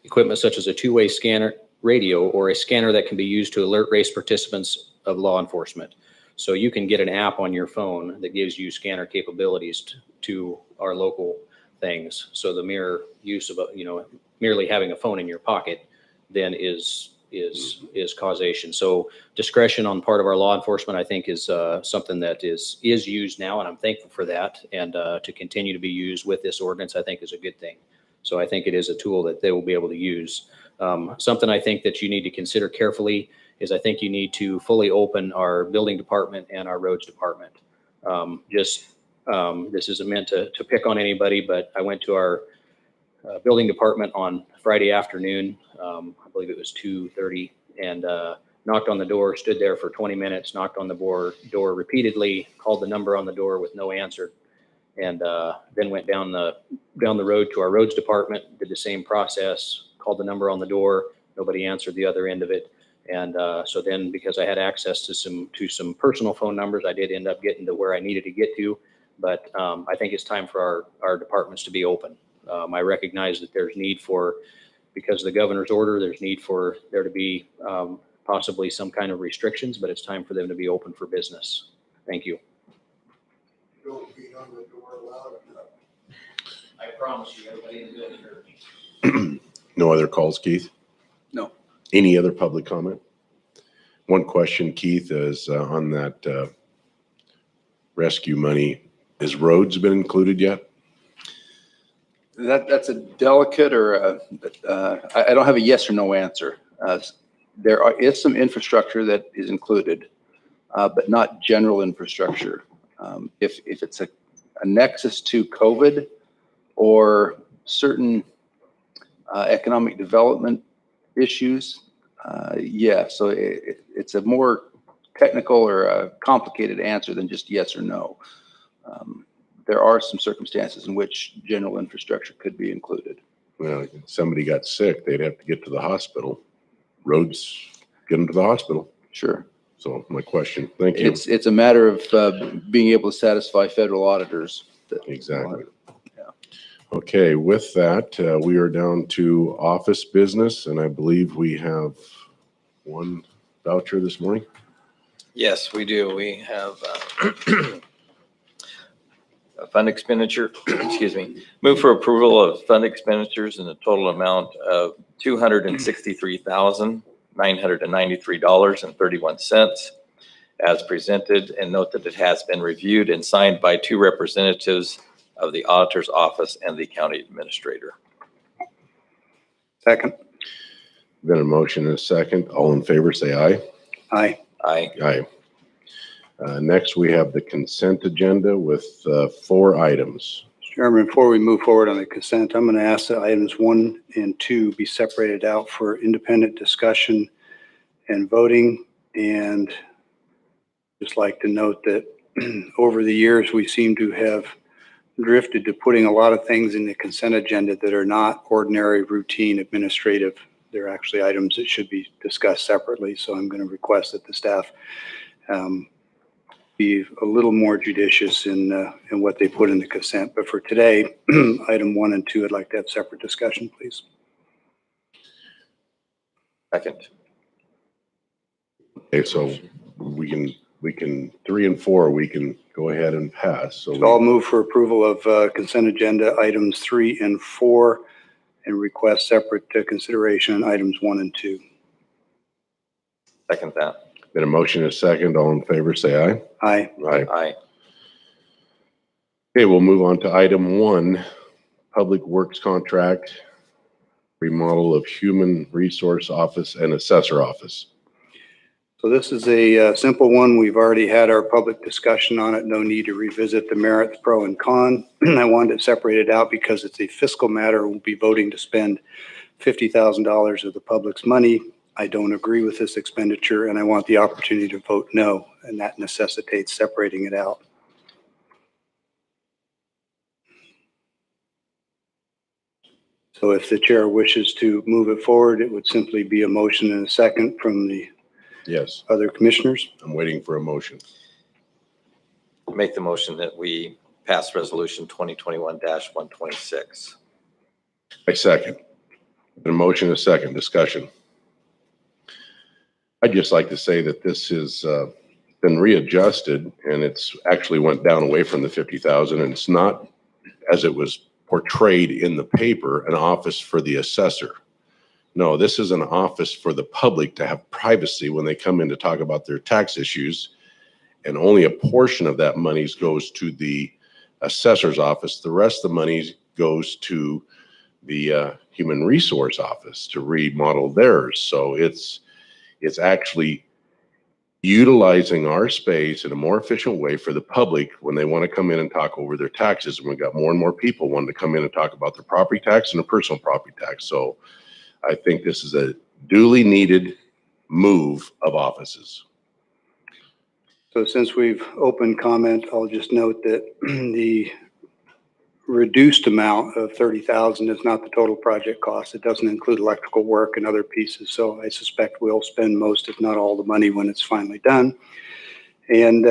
Equipment such as a two-way scanner radio or a scanner that can be used to alert race participants of law enforcement. So you can get an app on your phone that gives you scanner capabilities to our local things. So the mere use of merely having a phone in your pocket then is causation. So discretion on part of our law enforcement, I think, is something that is used now, and I'm thankful for that. And to continue to be used with this ordinance, I think, is a good thing. So I think it is a tool that they will be able to use. Something I think that you need to consider carefully is I think you need to fully open our building department and our roads department. This isn't meant to pick on anybody, but I went to our building department on Friday afternoon. I believe it was 2:30, and knocked on the door, stood there for 20 minutes, knocked on the door repeatedly, called the number on the door with no answer, and then went down the road to our roads department, did the same process, called the number on the door, nobody answered the other end of it. And so then, because I had access to some personal phone numbers, I did end up getting to where I needed to get to. But I think it's time for our departments to be open. I recognize that there's need for, because of the governor's order, there's need for there to be possibly some kind of restrictions, but it's time for them to be open for business. Thank you. Don't beat on the door loud enough. I promise you, everybody in the building heard me. No other calls, Keith? No. Any other public comment? One question, Keith, is on that rescue money. Is roads been included yet? That's a delicate, or I don't have a yes or no answer. There is some infrastructure that is included, but not general infrastructure. If it's a nexus to COVID or certain economic development issues, yeah. So it's a more technical or a complicated answer than just yes or no. There are some circumstances in which general infrastructure could be included. Well, if somebody got sick, they'd have to get to the hospital. Roads get them to the hospital. Sure. So my question, thank you. It's a matter of being able to satisfy federal auditors. Exactly. Yeah. Okay, with that, we are down to office business, and I believe we have one voucher this morning. Yes, we do. We have a fund expenditure, excuse me, move for approval of fund expenditures in a total amount of $263,993.31 as presented, and note that it has been reviewed and signed by 2 representatives of the auditor's office and the county administrator. Second. Been a motion and a second. All in favor, say aye. Aye. Aye. Aye. Next, we have the consent agenda with 4 items. Chairman, before we move forward on the consent, I'm going to ask that items 1 and 2 be separated out for independent discussion and voting. And just like to note that over the years, we seem to have drifted to putting a lot of things in the consent agenda that are not ordinary, routine, administrative. They're actually items that should be discussed separately. So I'm going to request that the staff be a little more judicious in what they put in the consent. But for today, item 1 and 2, I'd like to have separate discussion, please. Second. Okay, so we can 3 and 4, we can go ahead and pass. So I'll move for approval of consent agenda items 3 and 4 and request separate consideration on items 1 and 2. Second that. Been a motion and a second. All in favor, say aye. Aye. Aye. Aye. Okay, we'll move on to item 1, Public Works Contract, remodel of Human Resource Office and Assessor Office. So this is a simple one. We've already had our public discussion on it. No need to revisit the merits, pro and con. I wanted it separated out because it's a fiscal matter. We'll be voting to spend $50,000 of the public's money. I don't agree with this expenditure, and I want the opportunity to vote no, and that necessitates separating it out. So if the chair wishes to move it forward, it would simply be a motion and a second from the other commissioners. I'm waiting for a motion. Make the motion that we pass resolution 2021-126. I second. Been a motion and a second. Discussion. I'd just like to say that this been readjusted and it's actually went down away from the 50,000, and it's not, as it was portrayed in the paper, an office for the assessor. No, this is an office for the public to have privacy when they come in to talk about their tax issues. And only a portion of that money goes to the assessor's office. The rest of the money goes to the human resource office to remodel theirs. So it's actually utilizing our space in a more efficient way for the public when they want to come in and talk over their taxes. And we've got more and more people wanting to come in and talk about their property tax and their personal property tax. So I think this is a duly needed move of offices. So since we've opened comment, I'll just note that the reduced amount of 30,000 is not the total project cost. It doesn't include electrical work and other pieces. So I suspect we'll spend most, if not all, the money when it's finally done. And,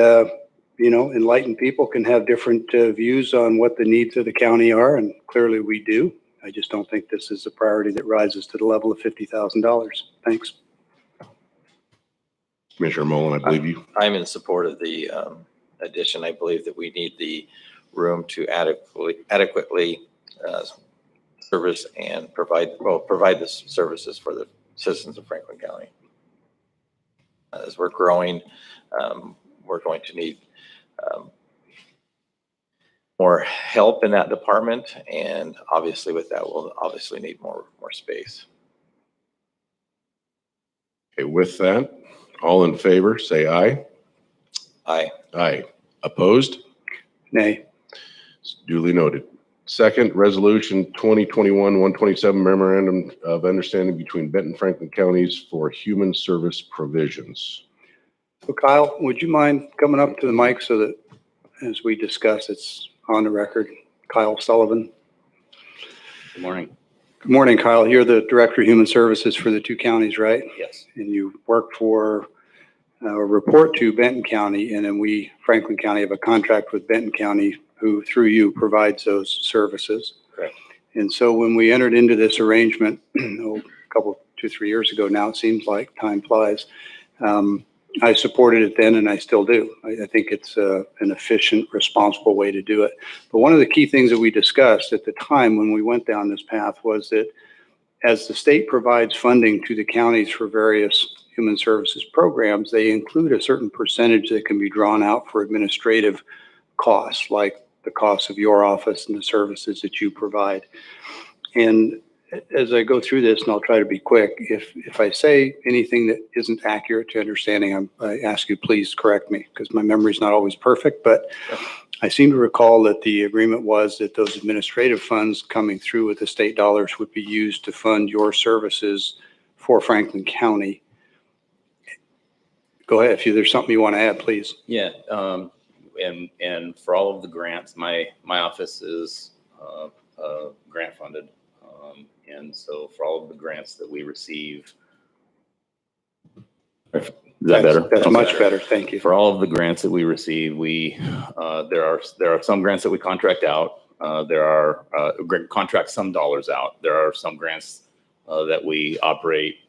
enlightened people can have different views on what the needs of the county are, and clearly we do. I just don't think this is a priority that rises to the level of $50,000. Thanks. Commissioner Mullen, I believe you. I'm in support of the addition. I believe that we need the room to adequately service and provide the services for the citizens of Franklin County. As we're growing, we're going to need more help in that department, and obviously with that, we'll obviously need more space. Okay, with that, all in favor, say aye. Aye. Aye. Opposed? Nay. Duly noted. Second, resolution 2021-127, memorandum of understanding between Benton Franklin counties for human service provisions. So Kyle, would you mind coming up to the mic so that as we discuss, it's on the record? Kyle Sullivan. Good morning. Good morning, Kyle. You're the Director of Human Services for the two counties, right? Yes. And you work for report to Benton County, and then we, Franklin County, have a contract with Benton County who, through you, provides those services. Correct. And so when we entered into this arrangement, a couple, 2-3 years ago now, it seems like time flies, I supported it then, and I still do. I think it's an efficient, responsible way to do it. But one of the key things that we discussed at the time when we went down this path was that as the state provides funding to the counties for various human services programs, they include a certain percentage that can be drawn out for administrative costs, like the cost of your office and the services that you provide. And as I go through this, and I'll try to be quick, if I say anything that isn't accurate to understanding, I ask you please correct me, because my memory is not always perfect. But I seem to recall that the agreement was that those administrative funds coming through with the state dollars would be used to fund your services for Franklin County. Go ahead. If there's something you want to add, please. Yeah. And for all of the grants, my office is grant funded. And so for all of the grants that we receive, is that better? That's much better. Thank you. For all of the grants that we receive, there are some grants that we contract out. There are contract some dollars out. There are some grants that we operate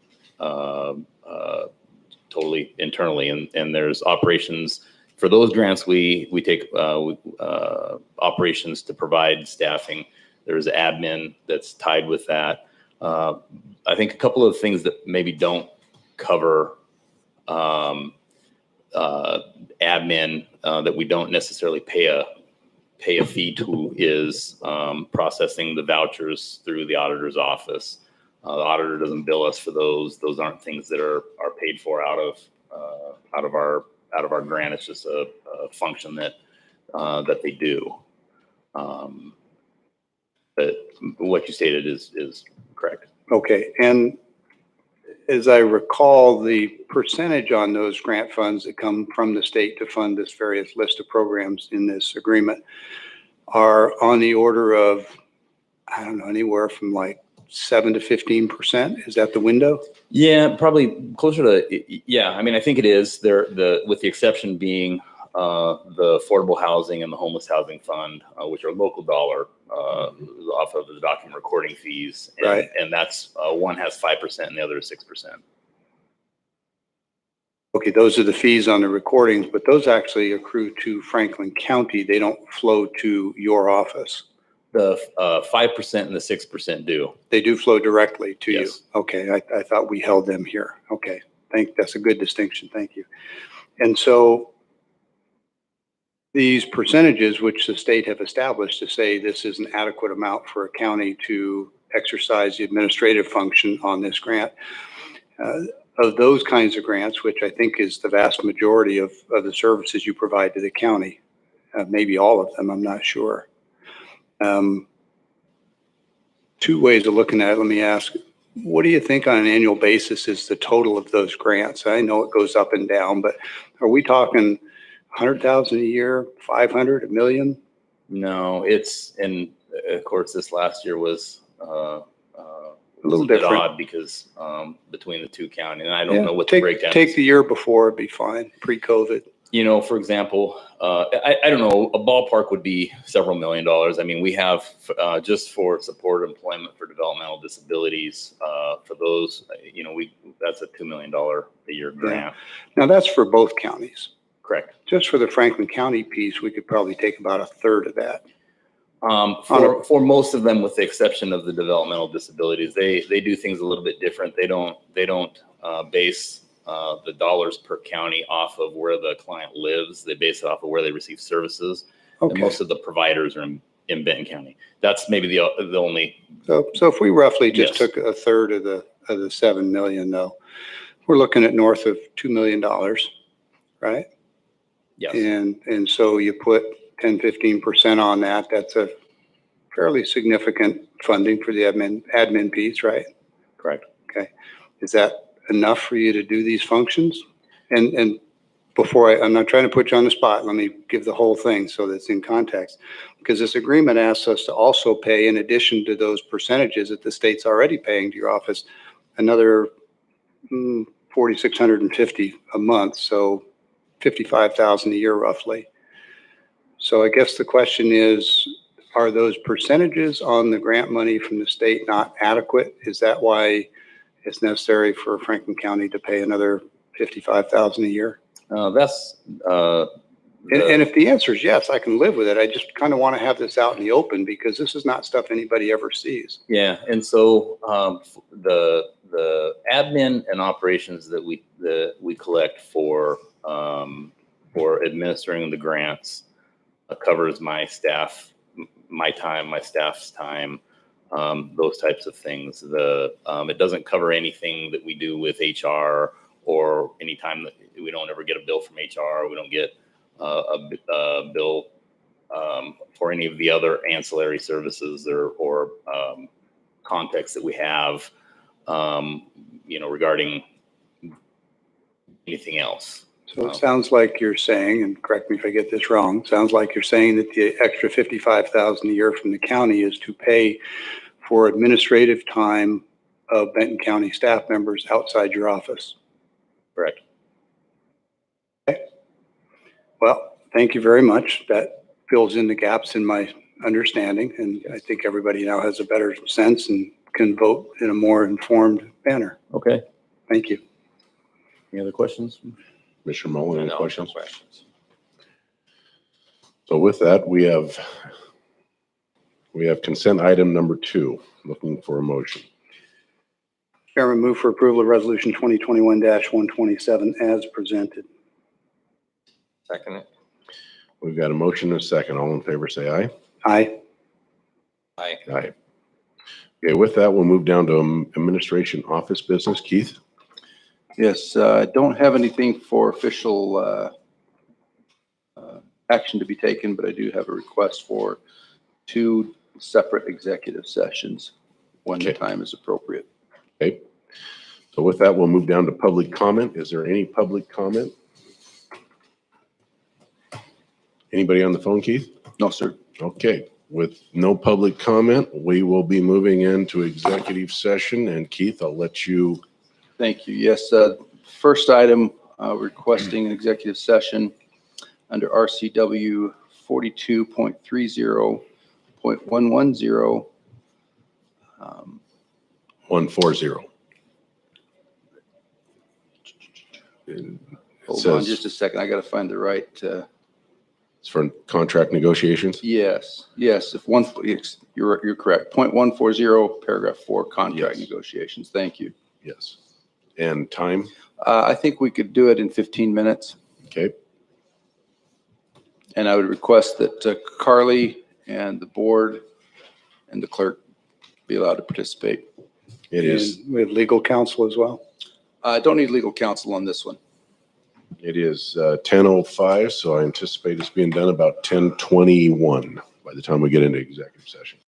totally internally, and there's operations. For those grants, we take operations to provide staffing. There's admin that's tied with that. I think a couple of things that maybe don't cover admin that we don't necessarily pay a fee to is processing the vouchers through the auditor's office. The auditor doesn't bill us for those. Those aren't things that are paid for out of our grant. It's just a function that they do. But what you stated is correct. Okay. And as I recall, the percentage on those grant funds that come from the state to fund this various list of programs in this agreement are on the order of, I don't know, anywhere from like 7 to 15%. Is that the window? Yeah, probably closer to, yeah. I mean, I think it is there, with the exception being the affordable housing and the homeless housing fund, which are local dollar off of the document recording fees. And, right. And that's one has 5% and the other is 6%. Okay, those are the fees on the recordings, but those actually accrue to Franklin County. They don't flow to your office. The 5% and the 6% do. They do flow directly to you. Yes. Okay, I thought we held them here. Okay, that's a good distinction. Thank you. And so these percentages, which the state have established to say this is an adequate amount for a county to exercise the administrative function on this grant, of those kinds of grants, which I think is the vast majority of the services you provide to the county, maybe all of them, I'm not sure. Two ways of looking at it. Let me ask, what do you think on an annual basis is the total of those grants? I know it goes up and down, but are we talking 100,000 a year, 500, a million? No, and of course, this last year was a little bit different. odd because between the two counties, and I don't know what the breakdown Take is. the year before, it'd be fine, pre-COVID. You know, for example, I don't know, a ballpark would be several $1 million. I mean, we have just for support employment for developmental disabilities, for those, you know, that's a $2 million a year grant. Now that's for both counties. Correct. Just for the Franklin County piece, we could probably take about a third of that. For most of them, with the exception of the developmental disabilities, they do things a little bit different. They don't base the dollars per county off of where the client lives. They base it off of where they receive services. Okay. And most of the providers are in Benton County. That's maybe the only. So if we roughly just Yes. took a third of the 7 million, though, we're looking at north of $2 million, right? Yes. And so you put 10-15% on that. That's a fairly significant funding for the admin piece, right? Correct. Okay. Is that enough for you to do these functions? And before I'm not trying to put you on the spot, let me give the whole thing so that's in context. Because this agreement asks us to also pay, in addition to those percentages that the state's already paying to your office, another $4,650 a month. So $55,000 a year roughly. So I guess the question is, are those percentages on the grant money from the state not adequate? Is that why it's necessary for Franklin County to pay another $55,000 a year? And if the answer is yes, I can live with it. I just kind of want to have this out in the open because this is not stuff anybody ever sees. Yeah, and so the admin and operations that we collect for administering the grants covers my staff, my time, my staff's time, those types of things. It doesn't cover anything that we do with HR, or any time that we don't ever get a bill from HR. We don't get a bill for any of the other ancillary services or contacts that we have, regarding anything else. So it sounds like you're saying, and correct me if I get this wrong, sounds like you're saying that the extra $55,000 a year from the county is to pay for administrative time of Benton County staff members outside your office. Correct. Okay. Well, thank you very much. That fills in the gaps in my understanding, and I think everybody now has a better sense and can vote in a more informed manner. Okay. Thank you. Any other questions? Mr. Mullen, any No questions? questions. So with that, we have consent item number 2, looking for a motion. Chairman, move for approval of resolution 2021-127 as presented. Second it. We've got a motion and a second. All in favor, say aye. Aye. Aye. Aye. Okay, with that, we'll move down to administration office business. Keith? Yes, I don't have anything for official action to be taken, but I do have a request for 2 separate executive sessions when the time is appropriate. Okay. So with that, we'll move down to public comment. Is there any public comment? Anybody on the phone, Keith? No, sir. Okay. With no public comment, we will be moving into executive session. And Keith, I'll let you. Thank you. Yes, first item, requesting an executive session under RCW 42.30.110. 140. Hold on says- just a second. I got to find the right, It's for contract negotiations? yes, if one, you're correct. 0.140, paragraph 4, contract Yes. negotiations. Thank you. Yes. And time? I think we could do it in 15 minutes. Okay. And I would request that Carly and the board and the clerk be allowed to participate. It is. And we have legal counsel as well. I don't need legal counsel on this one. It is 10:05, so I anticipate it's being done about 10:21 by the time we get into executive session.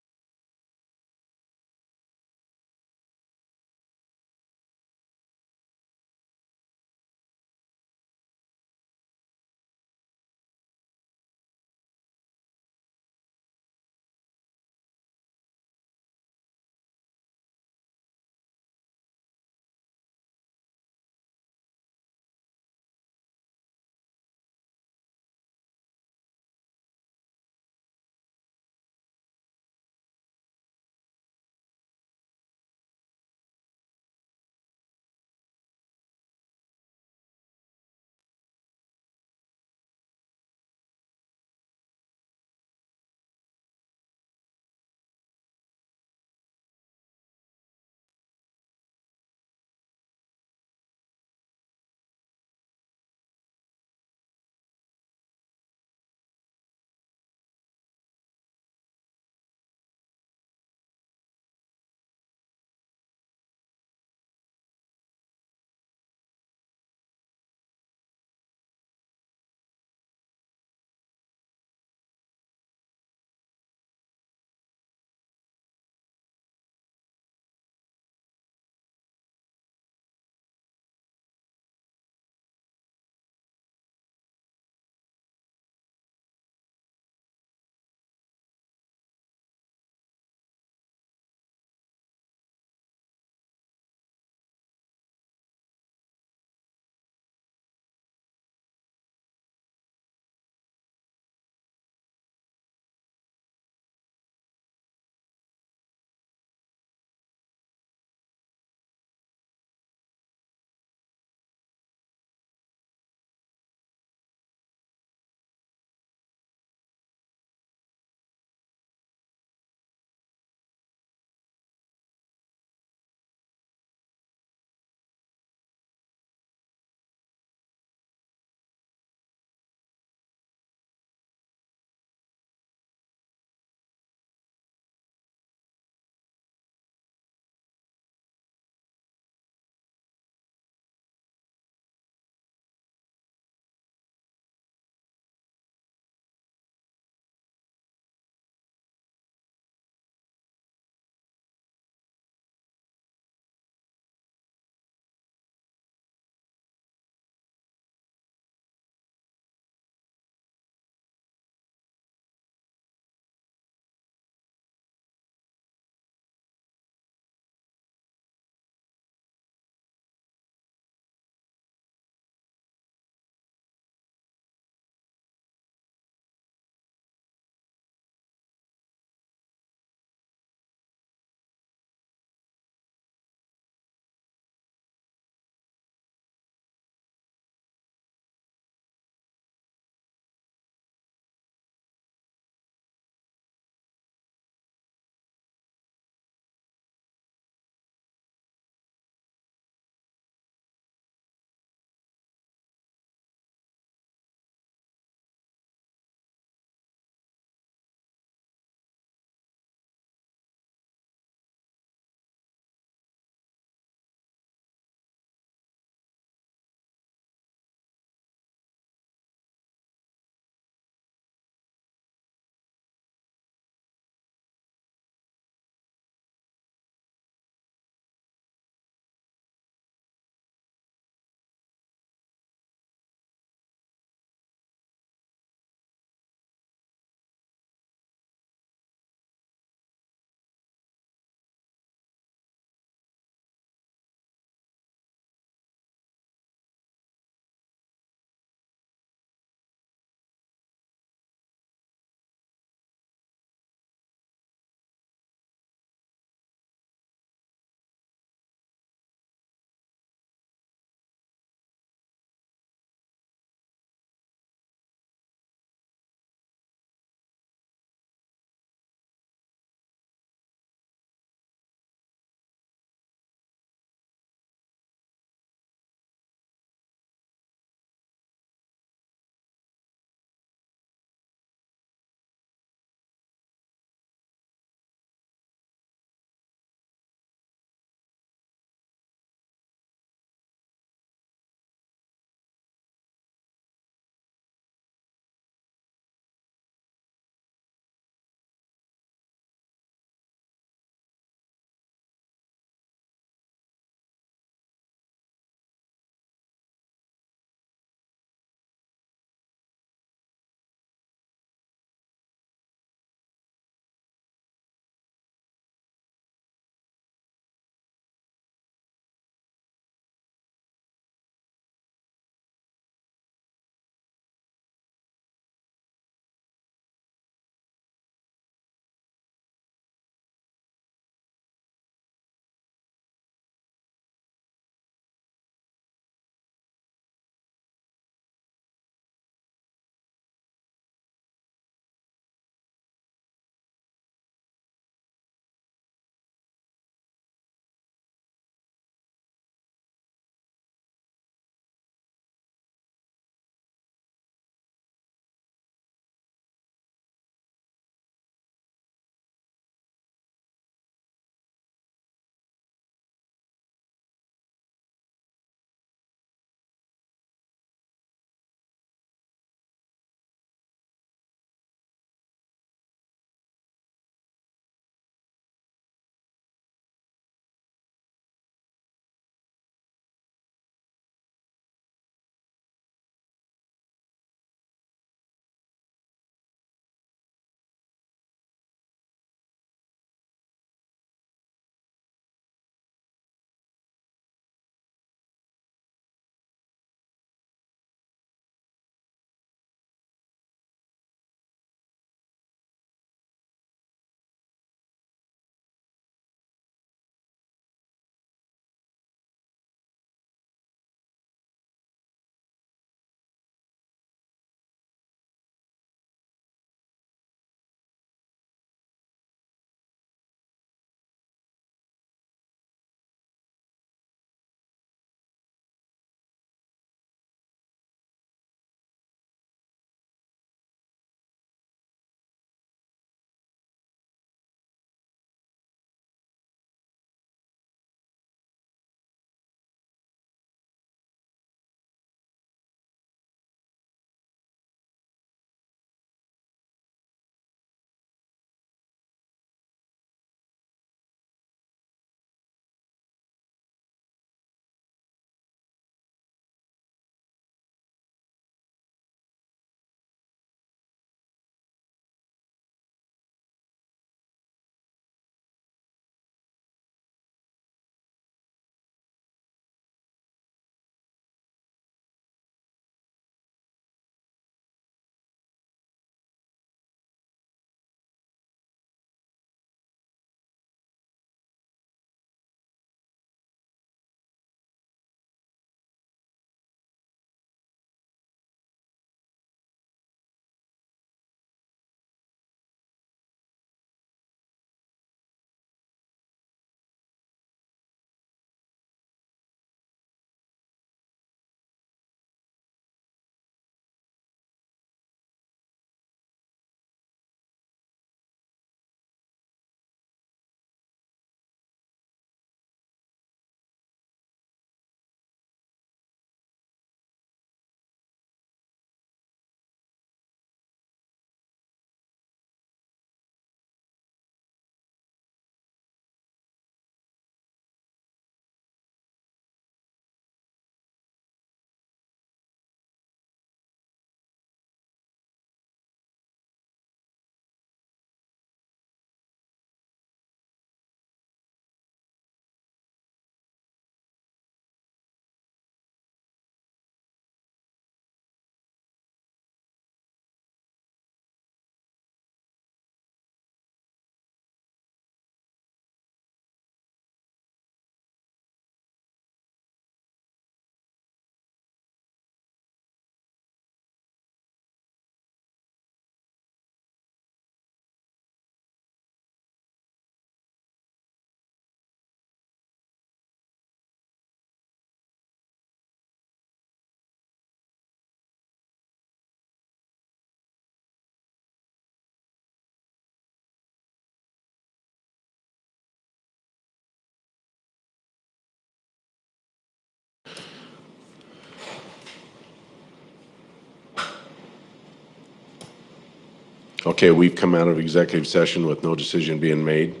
Okay, we've come out of executive session with no decision being made,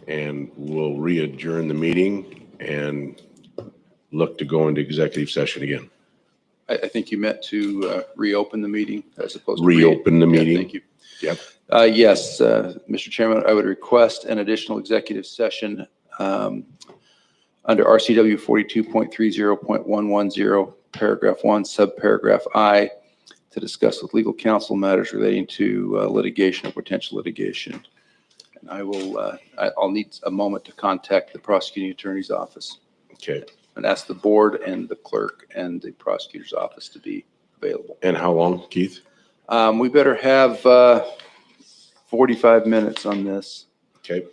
and we'll re-adjourn the meeting and look to go into executive session again. I think you meant to reopen the meeting as opposed to Reopen the meeting. Thank you. Yep. Yes, Mr. Chairman, I would request an additional executive session under RCW 42.30.110, paragraph 1, subparagraph I, to discuss with legal counsel matters relating to litigation or potential litigation. And I'll need a moment to contact the prosecuting attorney's office. Okay. And ask the board and the clerk and the prosecutor's office to be available. And how long, Keith? We better have 45 minutes on this. Okay.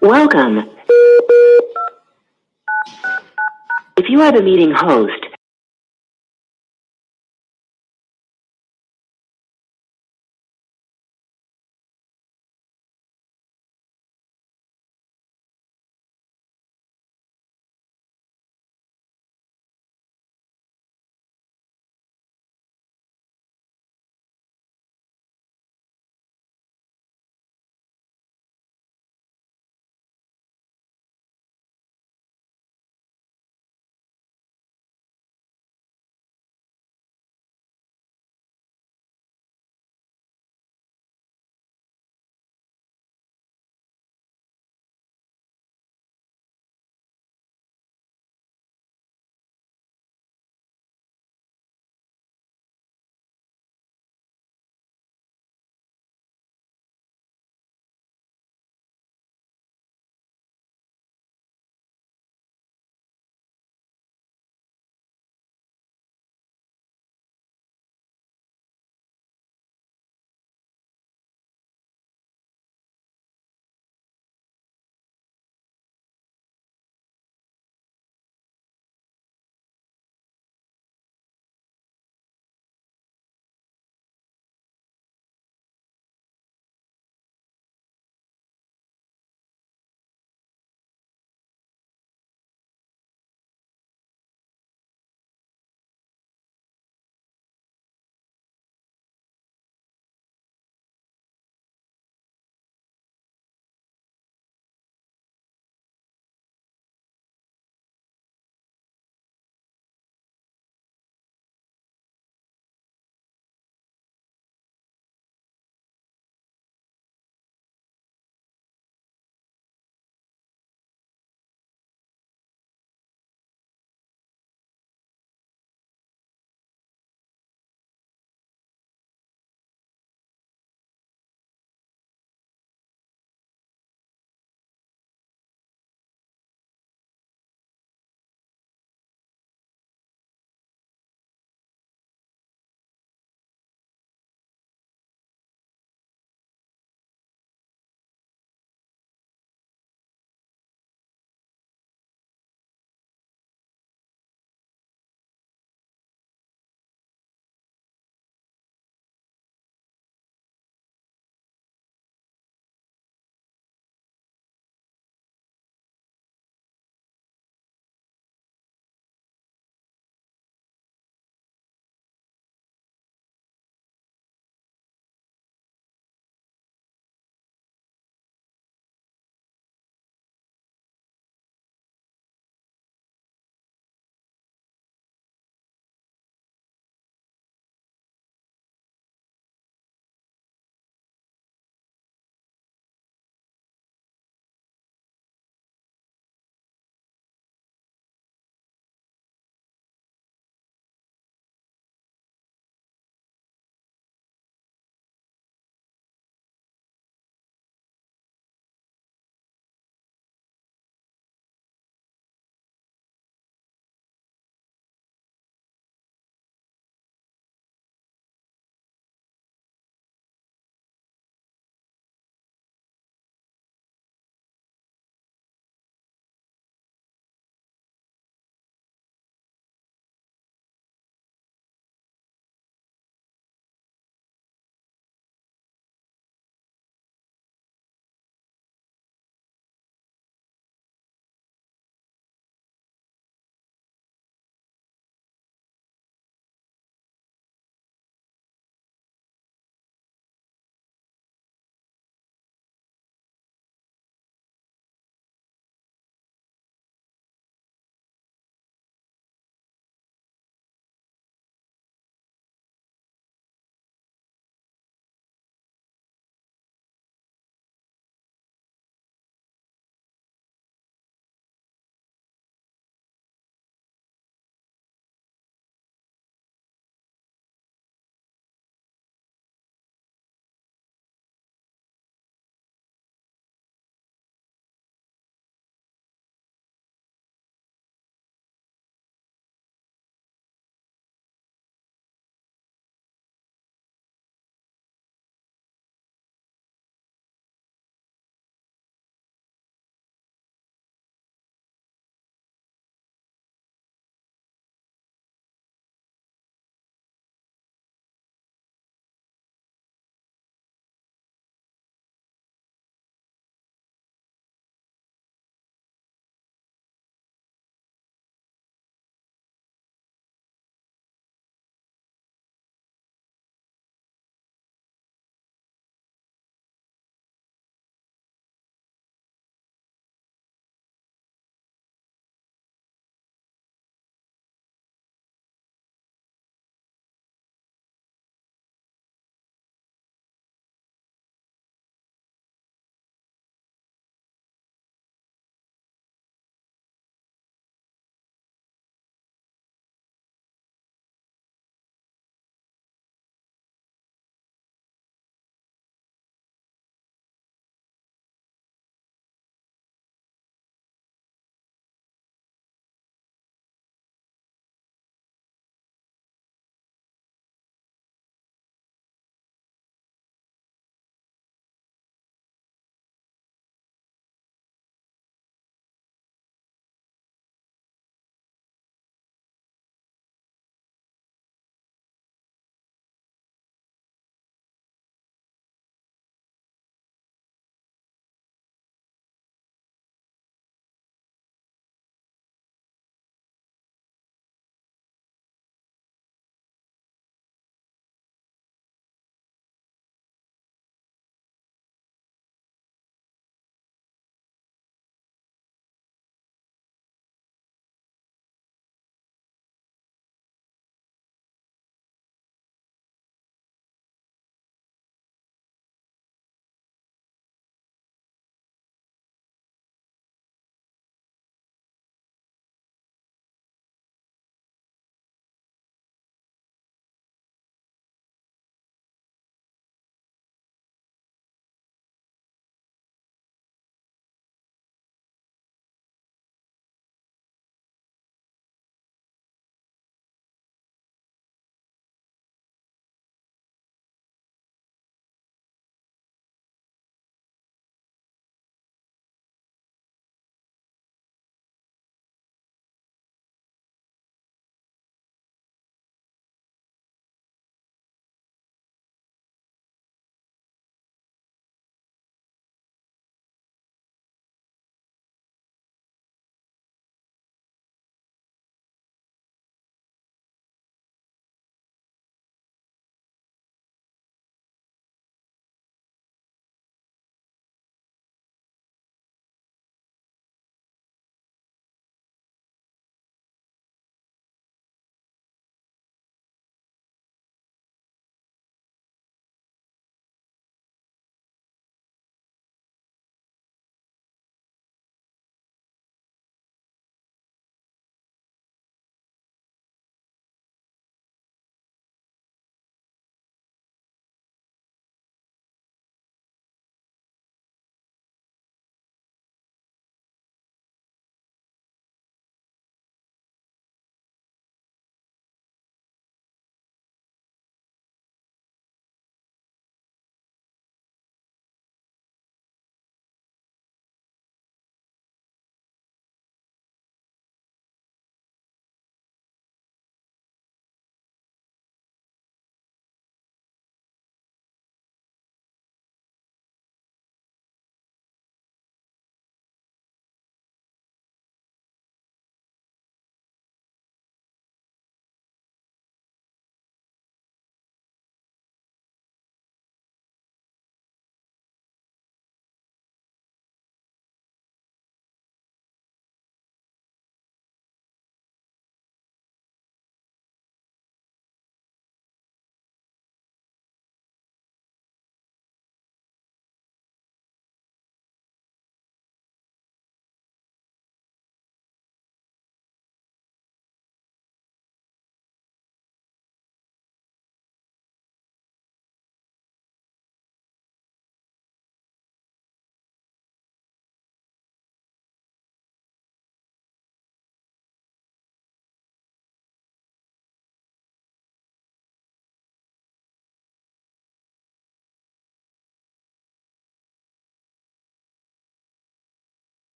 Welcome. If you are the meeting host,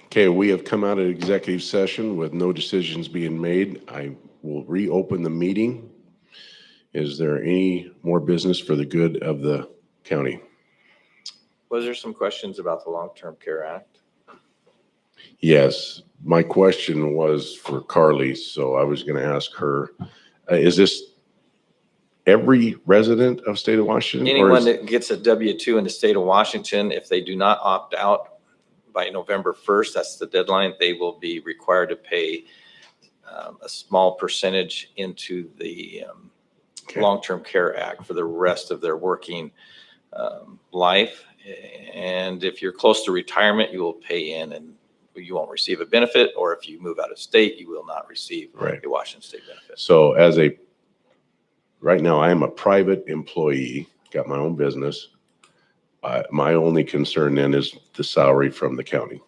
Okay, we have come out of executive session with no decisions being made. I will reopen the meeting. Is there any more business for the good of the county? Was there some questions about the Long-Term Care Act? Yes, my question was for Carly, so I was going to ask her, is this every resident of state of Washington? or Anyone is- that gets a W-2 in the state of Washington, if they do not opt out by November 1st, that's the deadline, they will be required to pay a small percentage into the Okay. Long-Term Care Act for the rest of their working life. And if you're close to retirement, you will pay in and you won't receive a benefit, or if you move out of state, you will not receive Right. a Washington state benefit. So right now I am a private employee, got my own business. My only concern then is the salary from the county.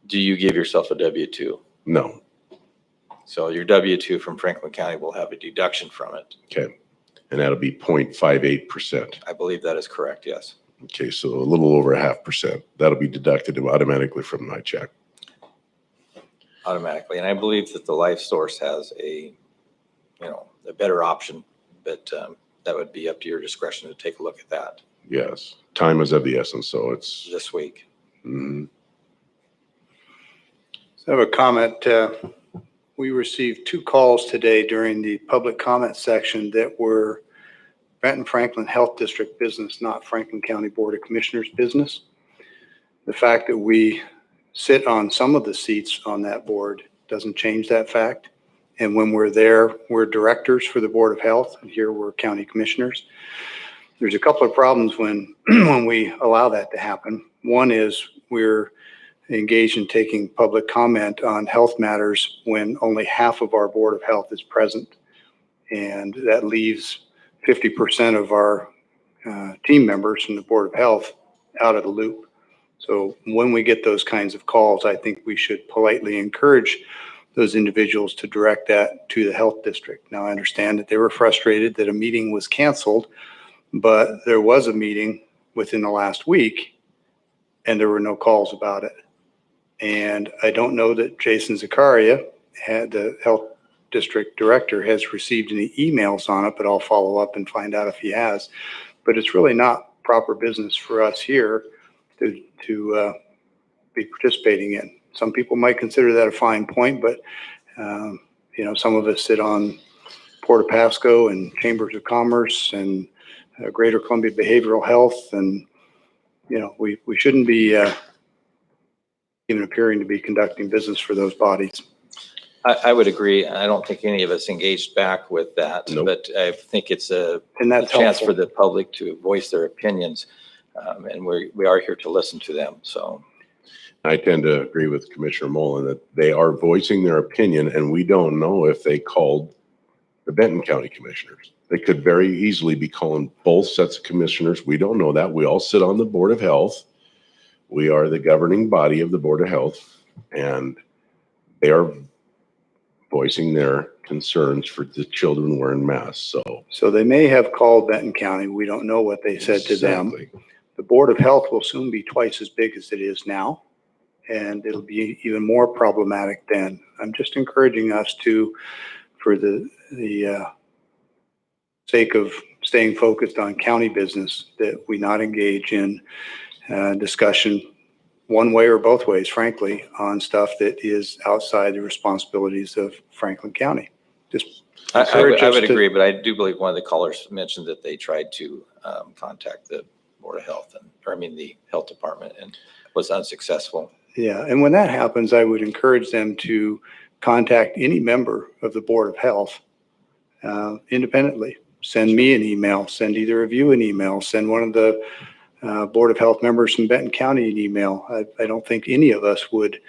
Do you give yourself a W-2? No. So your W-2 from Franklin County will have a deduction from it. Okay. And that'll be 0.58%. I believe that is correct, yes. Okay, so a little over 0.5%. That'll be deducted automatically from my check. Automatically. And I believe that the Life Source has a better option, but that would be up to your discretion to take a look at that Yes. Time is of the essence, so it's. this week. Mhm. So I have a comment. We received 2 calls today during the public comment section that were Benton Franklin Health District business, not Franklin County Board of Commissioners business. The fact that we sit on some of the seats on that board doesn't change that fact. And when we're there, we're directors for the Board of Health, and here we're county commissioners. There's a couple of problems when we allow that to happen. One is we're engaged in taking public comment on health matters when only half of our Board of Health is present. And that leaves 50% of our team members from the Board of Health out of the loop. So when we get those kinds of calls, I think we should politely encourage those individuals to direct that to the health district. Now, I understand that they were frustrated that a meeting was canceled, but there was a meeting within the last week and there were no calls about it. And I don't know that Jason Zakaria, the health district director, has received any emails on it, but I'll follow up and find out if he has. But it's really not proper business for us here to be participating in. Some people might consider that a fine point, but some of us sit on Port of Pasco and Chambers of Commerce and Greater Columbia Behavioral Health, and we shouldn't be even appearing to be conducting business for those bodies. I would agree. I don't think any of us engaged back with that, Nope. but I think it's a that's chance helpful. for the public to voice their opinions. And we are here to listen to them. So I tend to agree with Commissioner Mullen that they are voicing their opinion, and we don't know if they called the Benton County Commissioners. They could very easily be calling both sets of commissioners. We don't know that. We all sit on the Board of Health. We are the governing body of the Board of Health, and they are voicing their concerns for the children wearing masks. So they may have called Benton County. We don't know what they said to them. Exactly. The Board of Health will soon be twice as big as it is now, and it'll be even more problematic then. I'm just encouraging us to, for the sake of staying focused on county business, that we not engage in discussion one way or both ways, frankly, on stuff that is outside the responsibilities of Franklin County. Just I encourage us would to- agree, but I do believe one of the callers mentioned that they tried to contact the Board of Health the health department and was unsuccessful. Yeah, and when that happens, I would encourage them to contact any member of the Board of Health independently. Send me an email, send either of you an email, send one of the Board of Health members from Benton County an email. I don't think any of us would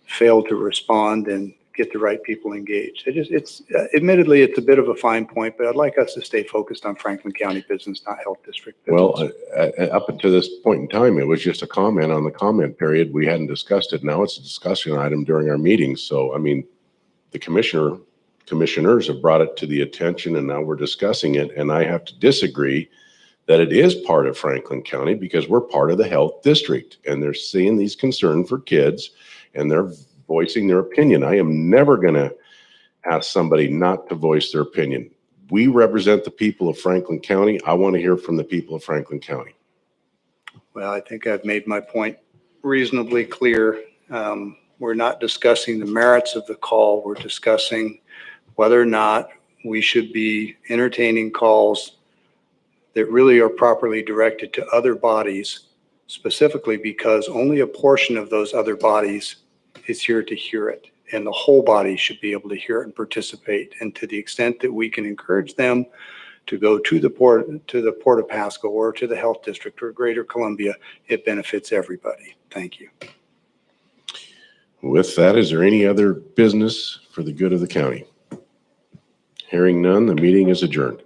fail to respond and get the right people engaged. It's admittedly, it's a bit of a fine point, but I'd like us to stay focused on Franklin County business, not health district business. Well, up until this point in time, it was just a comment on the comment period. We hadn't discussed it. Now it's a discussion item during our meetings. So, I mean, the commissioners have brought it to the attention and now we're discussing it. And I have to disagree that it is part of Franklin County because we're part of the health district and they're seeing these concerns for kids and they're voicing their opinion. I am never going to ask somebody not to voice their opinion. We represent the people of Franklin County. I want to hear from the people of Franklin County. Well, I think I've made my point reasonably clear. We're not discussing the merits of the call. We're discussing whether or not we should be entertaining calls that really are properly directed to other bodies, specifically because only a portion of those other bodies is here to hear it. And the whole body should be able to hear it and participate. And to the extent that we can encourage them to go to the Port of Pasco or to the Health District or Greater Columbia, it benefits everybody. Thank you. With that, is there any other business for the good of the county? Hearing none, the meeting is adjourned.